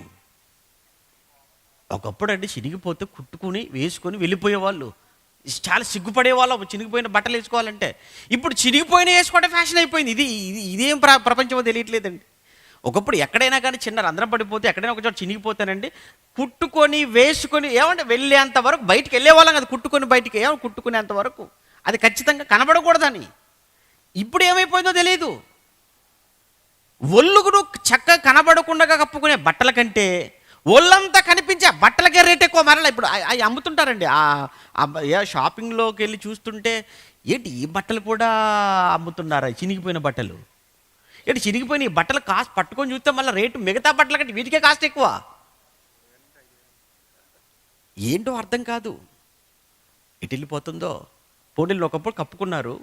ఒకప్పుడు అంటే చినిగిపోతే కుట్టుకుని వేసుకొని వెళ్ళిపోయేవాళ్ళు, చాలా సిగ్గుపడేవాళ్ళు చినిగిపోయిన బట్టలు వేసుకోవాలంటే. ఇప్పుడు చినిగిపోయిన వేసుకోవడం ఫ్యాషన్ అయిపోయింది. ఇదేం ప్రపంచమో తెలియట్లేదండి. ఒకప్పుడు ఎక్కడైనా కానీ చిన్న రంధ్రం పడిపోతే, ఎక్కడైనా ఒక చోట చినిగిపోతానండి, కుట్టుకొని వేసుకొని ఏమంటే వెళ్ళేంత వరకు బయటికి వెళ్ళేవాళ్ళం కదా, కుట్టుకొని బయటికి కుట్టుకునేంత వరకు అది ఖచ్చితంగా కనబడకూడదని. ఇప్పుడు ఏమైపోయిందో తెలియదు. ఒళ్ళుగుడు చక్కగా కనబడకుండా కప్పుకునే బట్టల కంటే ఒళ్ళంతా కనిపించే బట్టలకే రేట్ ఎక్కువ. మరలా ఇప్పుడు అవి అమ్ముతుంటారండి. షాపింగ్లోకి వెళ్ళి చూస్తుంటే ఏంటి ఈ బట్టలు కూడా అమ్ముతున్నారా, చినిగిపోయిన బట్టలు. ఏంటి చినిగిపోయిన ఈ బట్టలు కాస్ట్ పట్టుకొని చూస్తే మళ్ళీ రేటు మిగతా బట్టల కంటే వీటికే కాస్ట్ ఎక్కువ. ఏంటో అర్థం కాదు, ఎటు వెళ్ళిపోతుందో. పోటీలు ఒకప్పుడు కప్పుకున్నారు,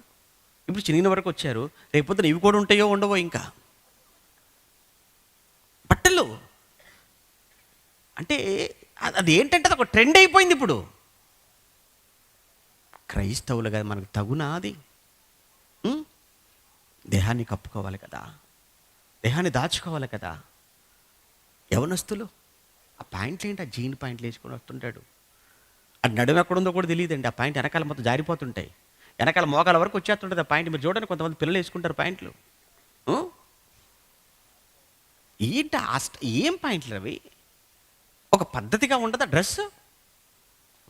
ఇప్పుడు చినిగిన వరకు వచ్చారు, రేపొద్దున ఇవి కూడా ఉంటాయో ఉండవో. ఇంకా బట్టలు అంటే అది ఏంటంటే అది ఒక ట్రెండ్ అయిపోయింది ఇప్పుడు. క్రైస్తవులుగా మనకు తగునా అది? దేహాన్ని కప్పుకోవాలి కదా, దేహాన్ని దాచుకోవాలి కదా. యవనస్తులు ఆ ప్యాంట్లు ఏంటి, ఆ జీన్ ప్యాంట్లు వేసుకొని వస్తుంటాడు. అది నడుము ఎక్కడుందో కూడా తెలియదండి. ఆ ప్యాంట్ వెనకాల మొత్తం జారిపోతుంటాయి, వెనకాల మోకాల వరకు వచ్చేస్తుంటుంది ఆ ప్యాంట్. మీరు చూడండి, కొంతమంది పిల్లలు వేసుకుంటారు ప్యాంట్లు. ఏంటి ఏం ప్యాంట్లు అవి? ఒక పద్ధతిగా ఉండదా డ్రెస్,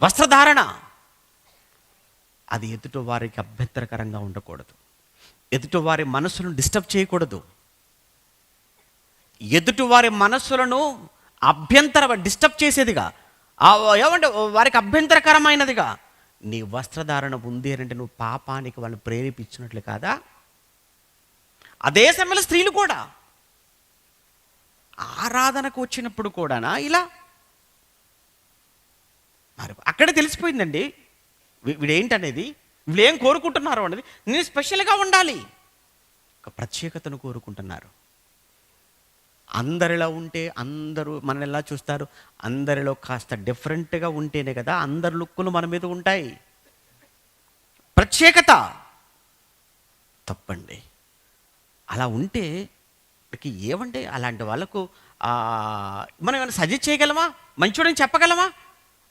వస్త్రధారణ? అది ఎదుటి వారికి అభ్యంతరకరంగా ఉండకూడదు, ఎదుటి వారి మనస్సులను డిస్టర్బ్ చేయకూడదు, ఎదుటి వారి మనస్సులను డిస్టర్బ్ చేసేదిగా, ఏమంటే వారికి అభ్యంతరకరమైనదిగా నీ వస్త్రధారణ ఉంది అంటే నువ్వు పాపానికి వాళ్ళని ప్రేరేపించినట్లు కాదా? అదే సమయంలో స్త్రీలు కూడా ఆరాధనకు వచ్చినప్పుడు కూడానా ఇలా? మరి అక్కడే తెలిసిపోయిందండి వీడేంటనేది, వీళ్ళేం కోరుకుంటున్నారు అనేది. నేను స్పెషల్గా ఉండాలి, ఒక ప్రత్యేకతను కోరుకుంటున్నారు. అందరిలో ఉంటే అందరూ మనల్ని ఎలా చూస్తారు? అందరిలో కాస్త డిఫరెంట్గా ఉంటేనే కదా అందరి లుక్కులు మన మీద ఉంటాయి. ప్రత్యేకత తప్పండి. అలా ఉంటే ఏమంటే అలాంటి వాళ్ళకు మనం ఏమైనా సజెస్ట్ చేయగలమా? మంచోడని చెప్పగలమా?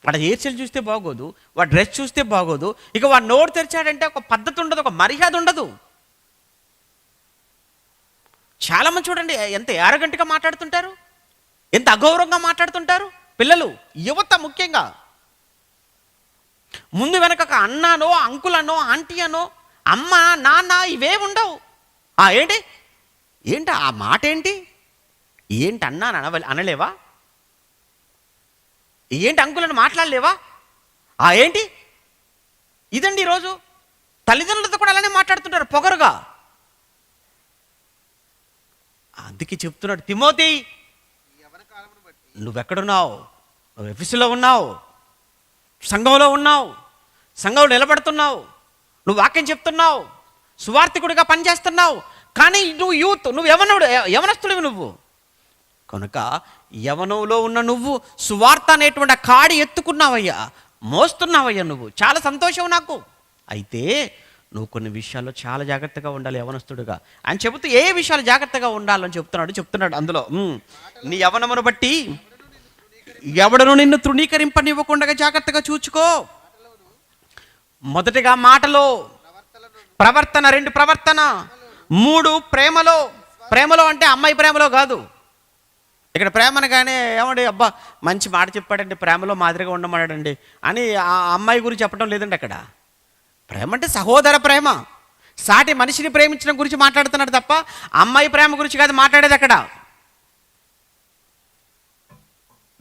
వాడు హెయిర్ స్టైల్ చూస్తే బాగోదు, వాడు డ్రెస్ చూస్తే బాగోదు, ఇక వాడు నోరు తెరిచాడంటే ఒక పద్ధతి ఉండదు, ఒక మర్యాద ఉండదు. చాలామంది చూడండి ఎంత యారగంటగా మాట్లాడుతుంటారు, ఎంత అగౌరవంగా మాట్లాడుతుంటారు. పిల్లలు, యువత ముఖ్యంగా ముందు వెనక ఒక అన్నానో, అంకుల్ అనో, ఆంటీ అనో, అమ్మ, నాన్న ఇవే ఉండవు. ఏంటి ఆ మాట ఏంటి? ఏంటి అన్నా అనలేవా? ఏంటి అంకులను మాట్లాడలేవా? ఏంటి ఇదండి ఈరోజు తల్లిదండ్రులతో కూడా అలానే మాట్లాడుతుంటారు పొగరుగా. అందుకే చెప్తున్నాడు తిమోతి, నువ్వెక్కడున్నావు? నువ్వు ఎఫెసులో ఉన్నావు, సంఘంలో ఉన్నావు, సంఘంలో నిలబడుతున్నావు, నువ్వు వాక్యం చెప్తున్నావు, సువార్థికుడిగా పనిచేస్తున్నావు, కానీ నువ్వు యూత్, నువ్వు యవనస్తుడివి నువ్వు. కనుక యవనంలో ఉన్న నువ్వు సువార్త అనేటువంటి కాడి ఎత్తుకున్నావయ్యా, మోస్తున్నావయ్యా నువ్వు. చాలా సంతోషం నాకు. అయితే నువ్వు కొన్ని విషయాల్లో చాలా జాగ్రత్తగా ఉండాలి యవనస్తుడుగా అని చెబుతూ ఏ విషయాలు జాగ్రత్తగా ఉండాలని చెప్తున్నాడు అందులో నీ యవనమును బట్టి ఎవడను నిన్ను తృణీకరింపనివ్వకుండా జాగ్రత్తగా చూచుకో. మొదటిగా మాటలో, ప్రవర్తన, 2 ప్రవర్తన, 3 ప్రేమలో. ప్రేమలో అంటే అమ్మాయి ప్రేమలో కాదు. ఇక్కడ ప్రేమనగానే ఏమండి అబ్బా మంచి మాట చెప్పాడండి, ప్రేమలో మాదిరిగా ఉండమన్నాడండి అని ఆ అమ్మాయి గురించి చెప్పడం లేదండి. అక్కడ ప్రేమ అంటే సహోదర ప్రేమ, సాటి మనిషిని ప్రేమించడం గురించి మాట్లాడుతున్నాడు తప్ప అమ్మాయి ప్రేమ గురించి కాదు మాట్లాడేది అక్కడ.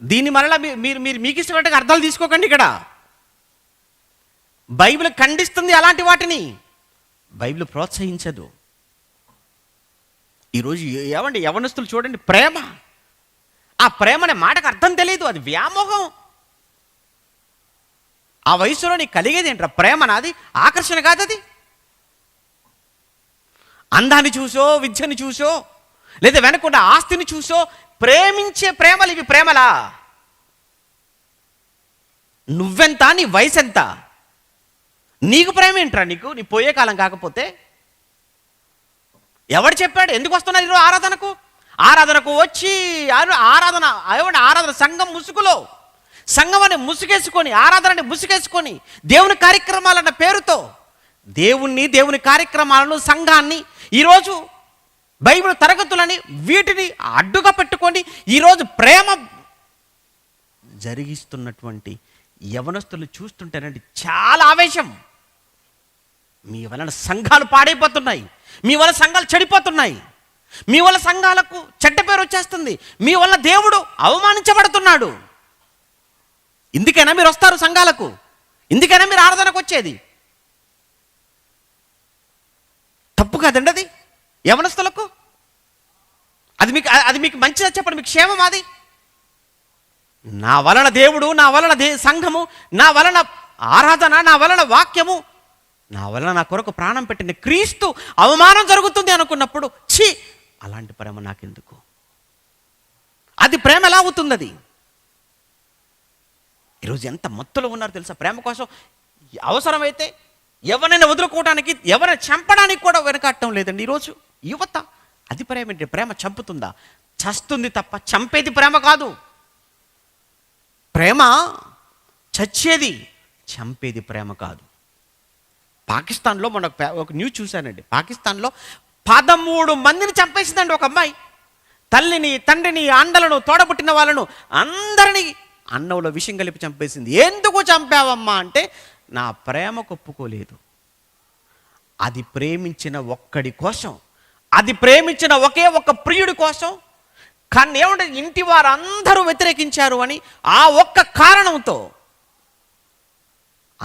దీన్ని మరలా మీరు మీకు ఇష్టమైనట్టుగా అర్థాలు తీసుకోకండి. ఇక్కడ బైబిల్ ఖండిస్తుంది అలాంటి వాటిని, బైబిల్ ప్రోత్సహించదు. ఈరోజు ఏమండి యవనస్తులు చూడండి, ప్రేమ, ఆ ప్రేమ అనే మాటకు అర్థం తెలియదు, అది వ్యామోహం. ఆ వయసులో నీకు కలిగేది ఏంట్రా? ప్రేమ నాది ఆకర్షణ కాదు అది. అందాన్ని చూసో, విద్యని చూసో, లేదా వెనకుండా ఆస్తిని చూసో ప్రేమించే ప్రేమలు ఇవి ప్రేమలా? నువ్వెంత, నీ వయసు ఎంత, నీకు ప్రేమ ఏంట్రా? నీ పోయే కాలం కాకపోతే ఎవడు చెప్పాడు? ఎందుకు వస్తున్నారు ఈరోజు ఆరాధనకు వచ్చి ఆరాధన సంఘం ముసుగులో, సంఘం అనే ముసుగేసుకొని, ఆరాధన అనే ముసుగేసుకొని దేవుని కార్యక్రమాలన్న పేరుతో దేవుని కార్యక్రమాలను, సంఘాన్ని, ఈరోజు బైబిల్ తరగతులని వీటిని అడ్డుగా పెట్టుకొని ఈరోజు ప్రేమ జరిగిస్తున్నటువంటి యవనస్తులు చూస్తుంటేనండి చాలా ఆవేశం. మీ వలన సంఘాలు పాడైపోతున్నాయి, మీ వల్ల సంఘాలు చెడిపోతున్నాయి, మీ వల్ల సంఘాలకు చెడ్డ పేరు వచ్చేస్తుంది, మీ వల్ల దేవుడు అవమానించబడుతున్నాడు. ఇందుకైనా మీరు వస్తారు సంఘాలకు? ఇందుకైనా మీరు ఆరాధనకు వచ్చేది? తప్పు కాదండి అది యవనస్తులకు. అది మీకు మంచిదా చెప్పండి? మీకు క్షేమం అది? నా వలన దేవుడు, నా వలన సంఘము, నా వలన ఆరాధన, నా వలన వాక్యము, నా వలన నా కొరకు ప్రాణం పెట్టిన క్రీస్తు అవమానం జరుగుతుంది అనుకున్నప్పుడు అలాంటి ప్రేమ నాకెందుకు? అది ప్రేమ ఎలా అవుతుంది? అది ఈరోజు ఎంత మత్తులో ఉన్నారు తెలుసా? ప్రేమ కోసం అవసరమైతే ఎవరైనా వదులుకోవడానికి, ఎవరైనా చంపడానికి కూడా వెనకాడటం లేదండి ఈరోజు యువత. అది ప్రేమ ఏంటి? ప్రేమ చంపుతుందా? చస్తుంది తప్ప చంపేది ప్రేమ కాదు. ప్రేమ చచ్చేది, చంపేది ప్రేమ కాదు. పాకిస్తాన్లో మొన్న ఒక న్యూస్ చూశానండి. పాకిస్తాన్లో 13 మందిని చంపేసిందండి ఒక అమ్మాయి. తల్లిని, తండ్రిని, అండలను, తోడబుట్టిన వాళ్ళను అందరినీ అన్నంలో విషం కలిపి చంపేసింది. ఎందుకు చంపావమ్మా అంటే నా ప్రేమకు ఒప్పుకోలేదు. అది ప్రేమించిన ఒక్కడి కోసం, అది ప్రేమించిన ఒకే ఒక ప్రియుడి కోసం. కానీ ఏమంటే ఇంటి వారు అందరూ వ్యతిరేకించారు అని ఆ ఒక్క కారణంతో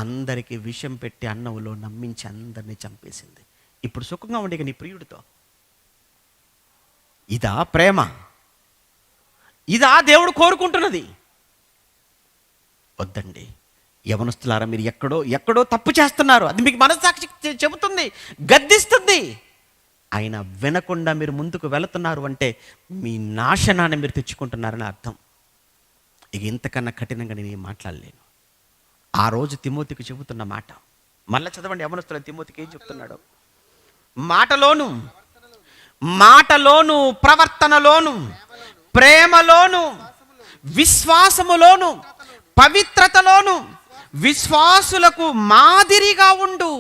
అందరికీ విషం పెట్టి అన్నంలో నమ్మించి అందరినీ చంపేసింది. ఇప్పుడు సుఖంగా ఉండే నీ ప్రియుడితో. ఇదా ప్రేమ? ఇదా దేవుడు కోరుకుంటున్నది? వద్దండి యవనస్తులారా, మీరు ఎక్కడో తప్పు చేస్తున్నారు. అది మీకు మనస్సాక్షి చెబుతుంది, గద్దిస్తుంది. అయినా వినకుండా మీరు ముందుకు వెళుతున్నారు అంటే మీ నాశనాన్ని మీరు తెచ్చుకుంటున్నారని అర్థం. ఇక ఇంతకన్నా కఠినంగా నేను ఏం మాట్లాడలేను. ఆ రోజు తిమోతికి చెబుతున్న మాట మళ్ళీ చదవండి. యవనస్తుల తిమోతికి ఏం చెప్తున్నాడు? మాటలోను, ప్రవర్తనలోను, ప్రేమలోను, విశ్వాసములోను, పవిత్రతలోను విశ్వాసులకు మాదిరిగా ఉండు.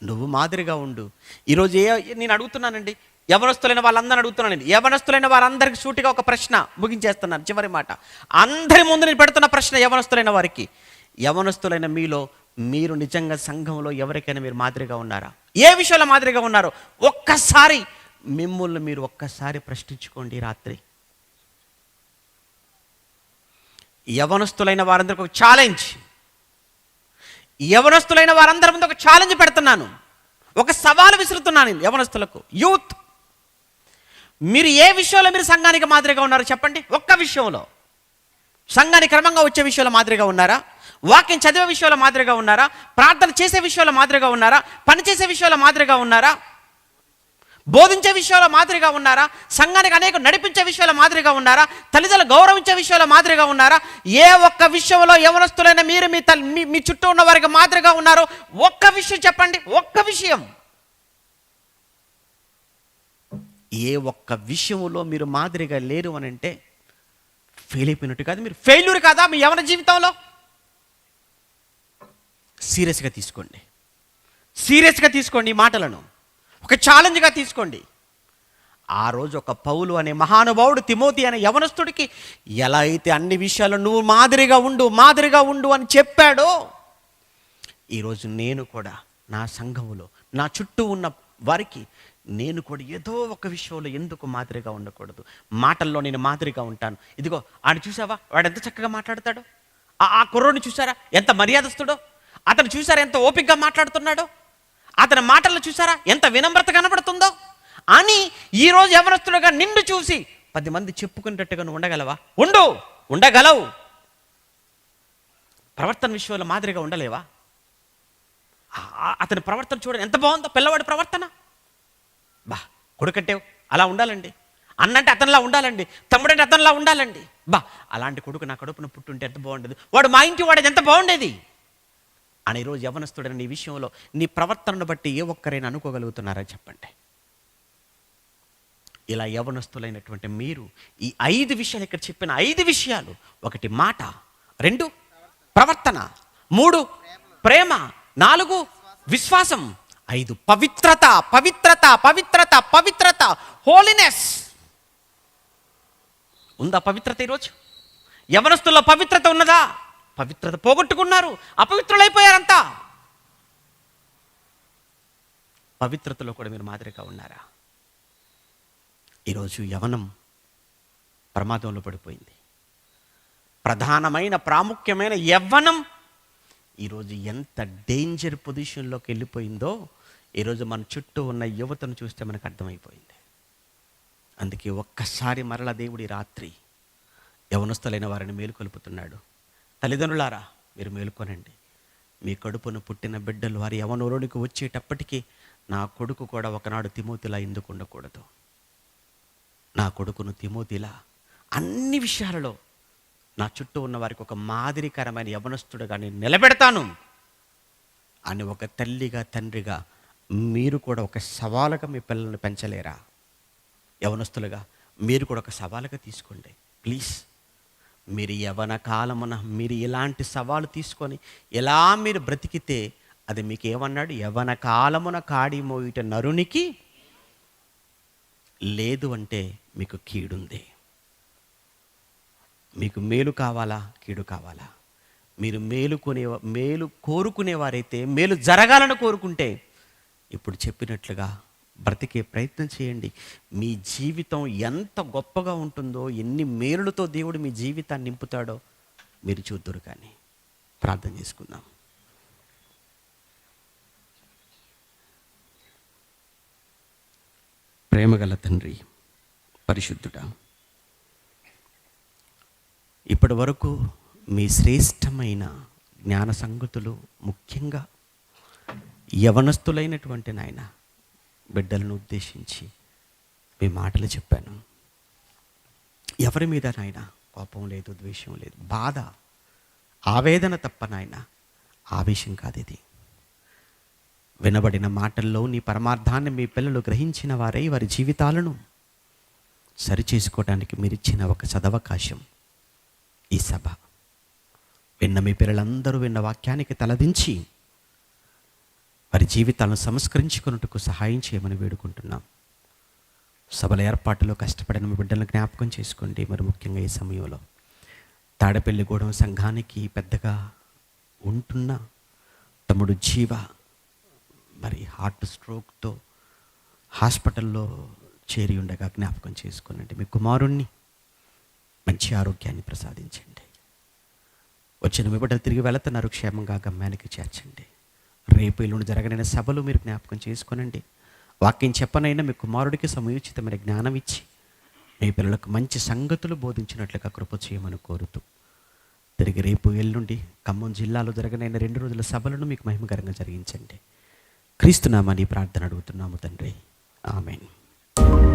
నువ్వు మాదిరిగా ఉండు. ఈరోజు నేను అడుగుతున్నానండి, యవనస్తులైన వాళ్ళందరూ అడుగుతున్నానండి. యవనస్తులైన వారందరికీ సూటిగా ఒక ప్రశ్న ముగించేస్తున్నాను, చివరి మాట. అందరి ముందు నేను పెడుతున్న ప్రశ్న యవనస్తులైన వారికి. యవనస్తులైన మీలో మీరు నిజంగా సంఘంలో ఎవరికైనా మీరు మాదిరిగా ఉన్నారా? ఏ విషయంలో మాదిరిగా ఉన్నారో ఒక్కసారి మిమ్మల్ని మీరు ఒక్కసారి ప్రశ్నించుకోండి. రాత్రి యవనస్తులైన వారందరికీ ఒక ఛాలెంజ్, యవనస్తులైన వారందరి ముందు ఒక ఛాలెంజ్ పెడుతున్నాను, ఒక సవాలు విసురుతున్నాను యవనస్తులకు. యూత్, మీరు ఏ విషయంలో మీరు సంఘానికి మాదిరిగా ఉన్నారో చెప్పండి. ఒక్క విషయంలో, సంఘానికి క్రమంగా వచ్చే విషయంలో మాదిరిగా ఉన్నారా? వాక్యం చదివే విషయంలో మాదిరిగా ఉన్నారా? ప్రార్థన చేసే విషయంలో మాదిరిగా ఉన్నారా? పని చేసే విషయంలో మాదిరిగా ఉన్నారా? బోధించే విషయంలో మాదిరిగా ఉన్నారా? సంఘానికి అనేక నడిపించే విషయంలో మాదిరిగా ఉన్నారా? తల్లిదండ్రులు గౌరవించే విషయంలో మాదిరిగా ఉన్నారా? ఏ ఒక్క విషయంలో యవనస్తులైన మీరు మీ చుట్టూ ఉన్న వారికి మాదిరిగా ఉన్నారో ఒక్క విషయం చెప్పండి. ఒక్క విషయం, ఏ ఒక్క విషయంలో మీరు మాదిరిగా లేరు అని అంటే ఫెయిల్ అయిపోయినట్టు కాదు, మీరు ఫెయిల్యూర్ కాదా మీ యవన జీవితంలో? సీరియస్గా తీసుకోండి, సీరియస్గా తీసుకోండి. ఈ మాటలను ఒక ఛాలెంజ్గా తీసుకోండి. ఆ రోజు ఒక పౌలు అనే మహానుభావుడు తిమోతి అనే యవనస్తుడికి ఎలా అయితే అన్ని విషయాల్లో నువ్వు మాదిరిగా ఉండు అని చెప్పాడో, ఈరోజు నేను కూడా నా సంఘములో నా చుట్టూ ఉన్న వారికి నేను కూడా ఏదో ఒక విషయంలో ఎందుకు మాదిరిగా ఉండకూడదు? మాటల్లో నేను మాదిరిగా ఉంటాను. ఇదిగో ఆడు చూసావా, వాడు ఎంత చక్కగా మాట్లాడతాడో, ఆ కుర్రోడిని చూసారా ఎంత మర్యాదస్తుడో, అతను చూసారా ఎంత ఓపికగా మాట్లాడుతున్నాడో, అతని మాటల్లో చూసారా ఎంత వినమ్రత కనబడుతుందో అని ఈరోజు యవనస్తుడుగా నిన్ను చూసి 10 మంది చెప్పుకునేటట్టుగా నువ్వు ఉండగలవా? ఉండగలవు. ప్రవర్తన విషయంలో మాదిరిగా ఉండలేవా? అతని ప్రవర్తన చూడండి ఎంత బాగుందో, పిల్లవాడి ప్రవర్తన. కొడుకంటే అలా ఉండాలండి, అన్నంటే అతనిలా ఉండాలండి, తమ్ముడంటే అతనిలా ఉండాలండి. అలాంటి కొడుకు నా కడుపున పుట్టుంటే ఎంత బాగుండేది, వాడు మా ఇంటి వాడేది ఎంత బాగుండేది అని ఈరోజు యవనస్తుడని నీ విషయంలో నీ ప్రవర్తనను బట్టి ఏ ఒక్కరైనా అనుకోగలుగుతున్నారా చెప్పండి? ఇలా యవనస్తులైనటువంటి మీరు ఈ 5 విషయాలు, ఇక్కడ చెప్పిన 5 విషయాలు, 1 మాట, 2 ప్రవర్తన, 3 ప్రేమ, 4 విశ్వాసం, 5 పవిత్రత, హోలీనెస్. ఉందా పవిత్రత? ఈరోజు యవనస్తుల్లో పవిత్రత ఉన్నదా? పవిత్రత పోగొట్టుకున్నారు, అపవిత్రులైపోయారంతా. పవిత్రతలో కూడా మీరు మాదిరిగా ఉన్నారా? ఈరోజు యవనం ప్రమాదంలో పడిపోయింది. ప్రధానమైన ప్రాముఖ్యమైన యవ్వనం ఈరోజు ఎంత డేంజర్ పొజిషన్లోకి వెళ్ళిపోయిందో ఈరోజు మన చుట్టూ ఉన్న యువతను చూస్తే మనకు అర్థమైపోయింది. అందుకే ఒక్కసారి మరల దేవుడి రాత్రి యవనస్తులైన వారిని మేలుకొలుపుతున్నాడు. తల్లిదండ్రులారా, మీరు మేలుకోనండి. మీ కడుపును పుట్టిన బిడ్డలు వారి యవనలోనికి వచ్చేటప్పటికీ నా కొడుకు కూడా ఒకనాడు తిమోతిలా ఎందుకు ఉండకూడదు? నా కొడుకును తిమోతిలా అన్ని విషయాలలో నా చుట్టూ ఉన్న వారికి ఒక మాదిరికరమైన యవనస్తుడుగా నేను నిలబెడతాను అని ఒక తల్లిగా తండ్రిగా మీరు కూడా ఒక సవాలుగా మీ పిల్లల్ని పెంచలేరా? యవనస్తులుగా మీరు కూడా ఒక సవాలుగా తీసుకోండి ప్లీజ్. మీరు యవన కాలమున మీరు ఇలాంటి సవాలు తీసుకొని ఎలా మీరు బ్రతికితే అది మీకు ఏమన్నాడు? యవన కాలమున కాడి మోయుట నరునికి లేదు అంటే మీకు కీడుంది. మీకు మేలు కావాలా, కీడు కావాలా? మీరు మేలు కోరుకునేవారైతే, మేలు జరగాలని కోరుకుంటే ఇప్పుడు చెప్పినట్లుగా బ్రతికే ప్రయత్నం చేయండి. మీ జీవితం ఎంత గొప్పగా ఉంటుందో, ఎన్ని మేలులతో దేవుడు మీ జీవితాన్ని నింపుతాడో మీరు చూద్దురు. కానీ ప్రార్థన చేసుకుందాం. ప్రేమగల తండ్రి, పరిశుద్ధుడా, ఇప్పటి వరకు మీ శ్రేష్టమైన జ్ఞాన సంగతులు, ముఖ్యంగా యవనస్తులైనటువంటి నాయన బిడ్డలను ఉద్దేశించి మీ మాటలు చెప్పాను. ఎవరి మీద నాయన కోపం లేదు, ద్వేషం లేదు, బాధ, ఆవేదన తప్ప నాయన ఆవేశం కాదు ఇది. వినబడిన మాటల్లో నీ పరమార్థాన్ని మీ పిల్లలు గ్రహించిన వారై వారి జీవితాలను సరిచేసుకోవడానికి మీరిచ్చిన ఒక సదవకాశం ఈ సభ. విన్న మీ పిల్లలందరూ విన్న వాక్యానికి తలదించి వారి జీవితాలను సంస్కరించుకున్నట్టుకు సహాయం చేయమని వేడుకుంటున్నాం. సభల ఏర్పాటులో కష్టపడిన మీ బిడ్డలను జ్ఞాపకం చేసుకోండి. మరి ముఖ్యంగా ఈ సమయంలో తాడపల్లిగూడెం సంఘానికి పెద్దగా ఉంటున్న తమ్ముడు జీవ మరి హార్ట్ స్ట్రోక్తో హాస్పిటల్లో చేరి ఉండగా జ్ఞాపకం చేసుకోనండి. మీ కుమారుణ్ణి మంచి ఆరోగ్యాన్ని ప్రసాదించండి. వచ్చిన మీ బిడ్డలు తిరిగి వెళుతున్నారు, క్షేమంగా గమ్యానికి చేర్చండి. రేపు ఎల్లుండి జరగనైన సభలు మీరు జ్ఞాపకం చేసుకోనండి. వాక్యం చెప్పనైనా మీ కుమారుడికి సమయోచితమైన జ్ఞానం ఇచ్చి మీ పిల్లలకు మంచి సంగతులు బోధించినట్లుగా కృప చేయమని కోరుతూ తిరిగి రేపు ఎల్లుండి ఖమ్మం జిల్లాలో జరగనైన 2 రోజుల సభలను మీకు మహిమకరంగా జరిగించండి. క్రీస్తునామని ప్రార్థన అడుగుతున్నాము తండ్రి, ఆమేన్. ఉంటాం.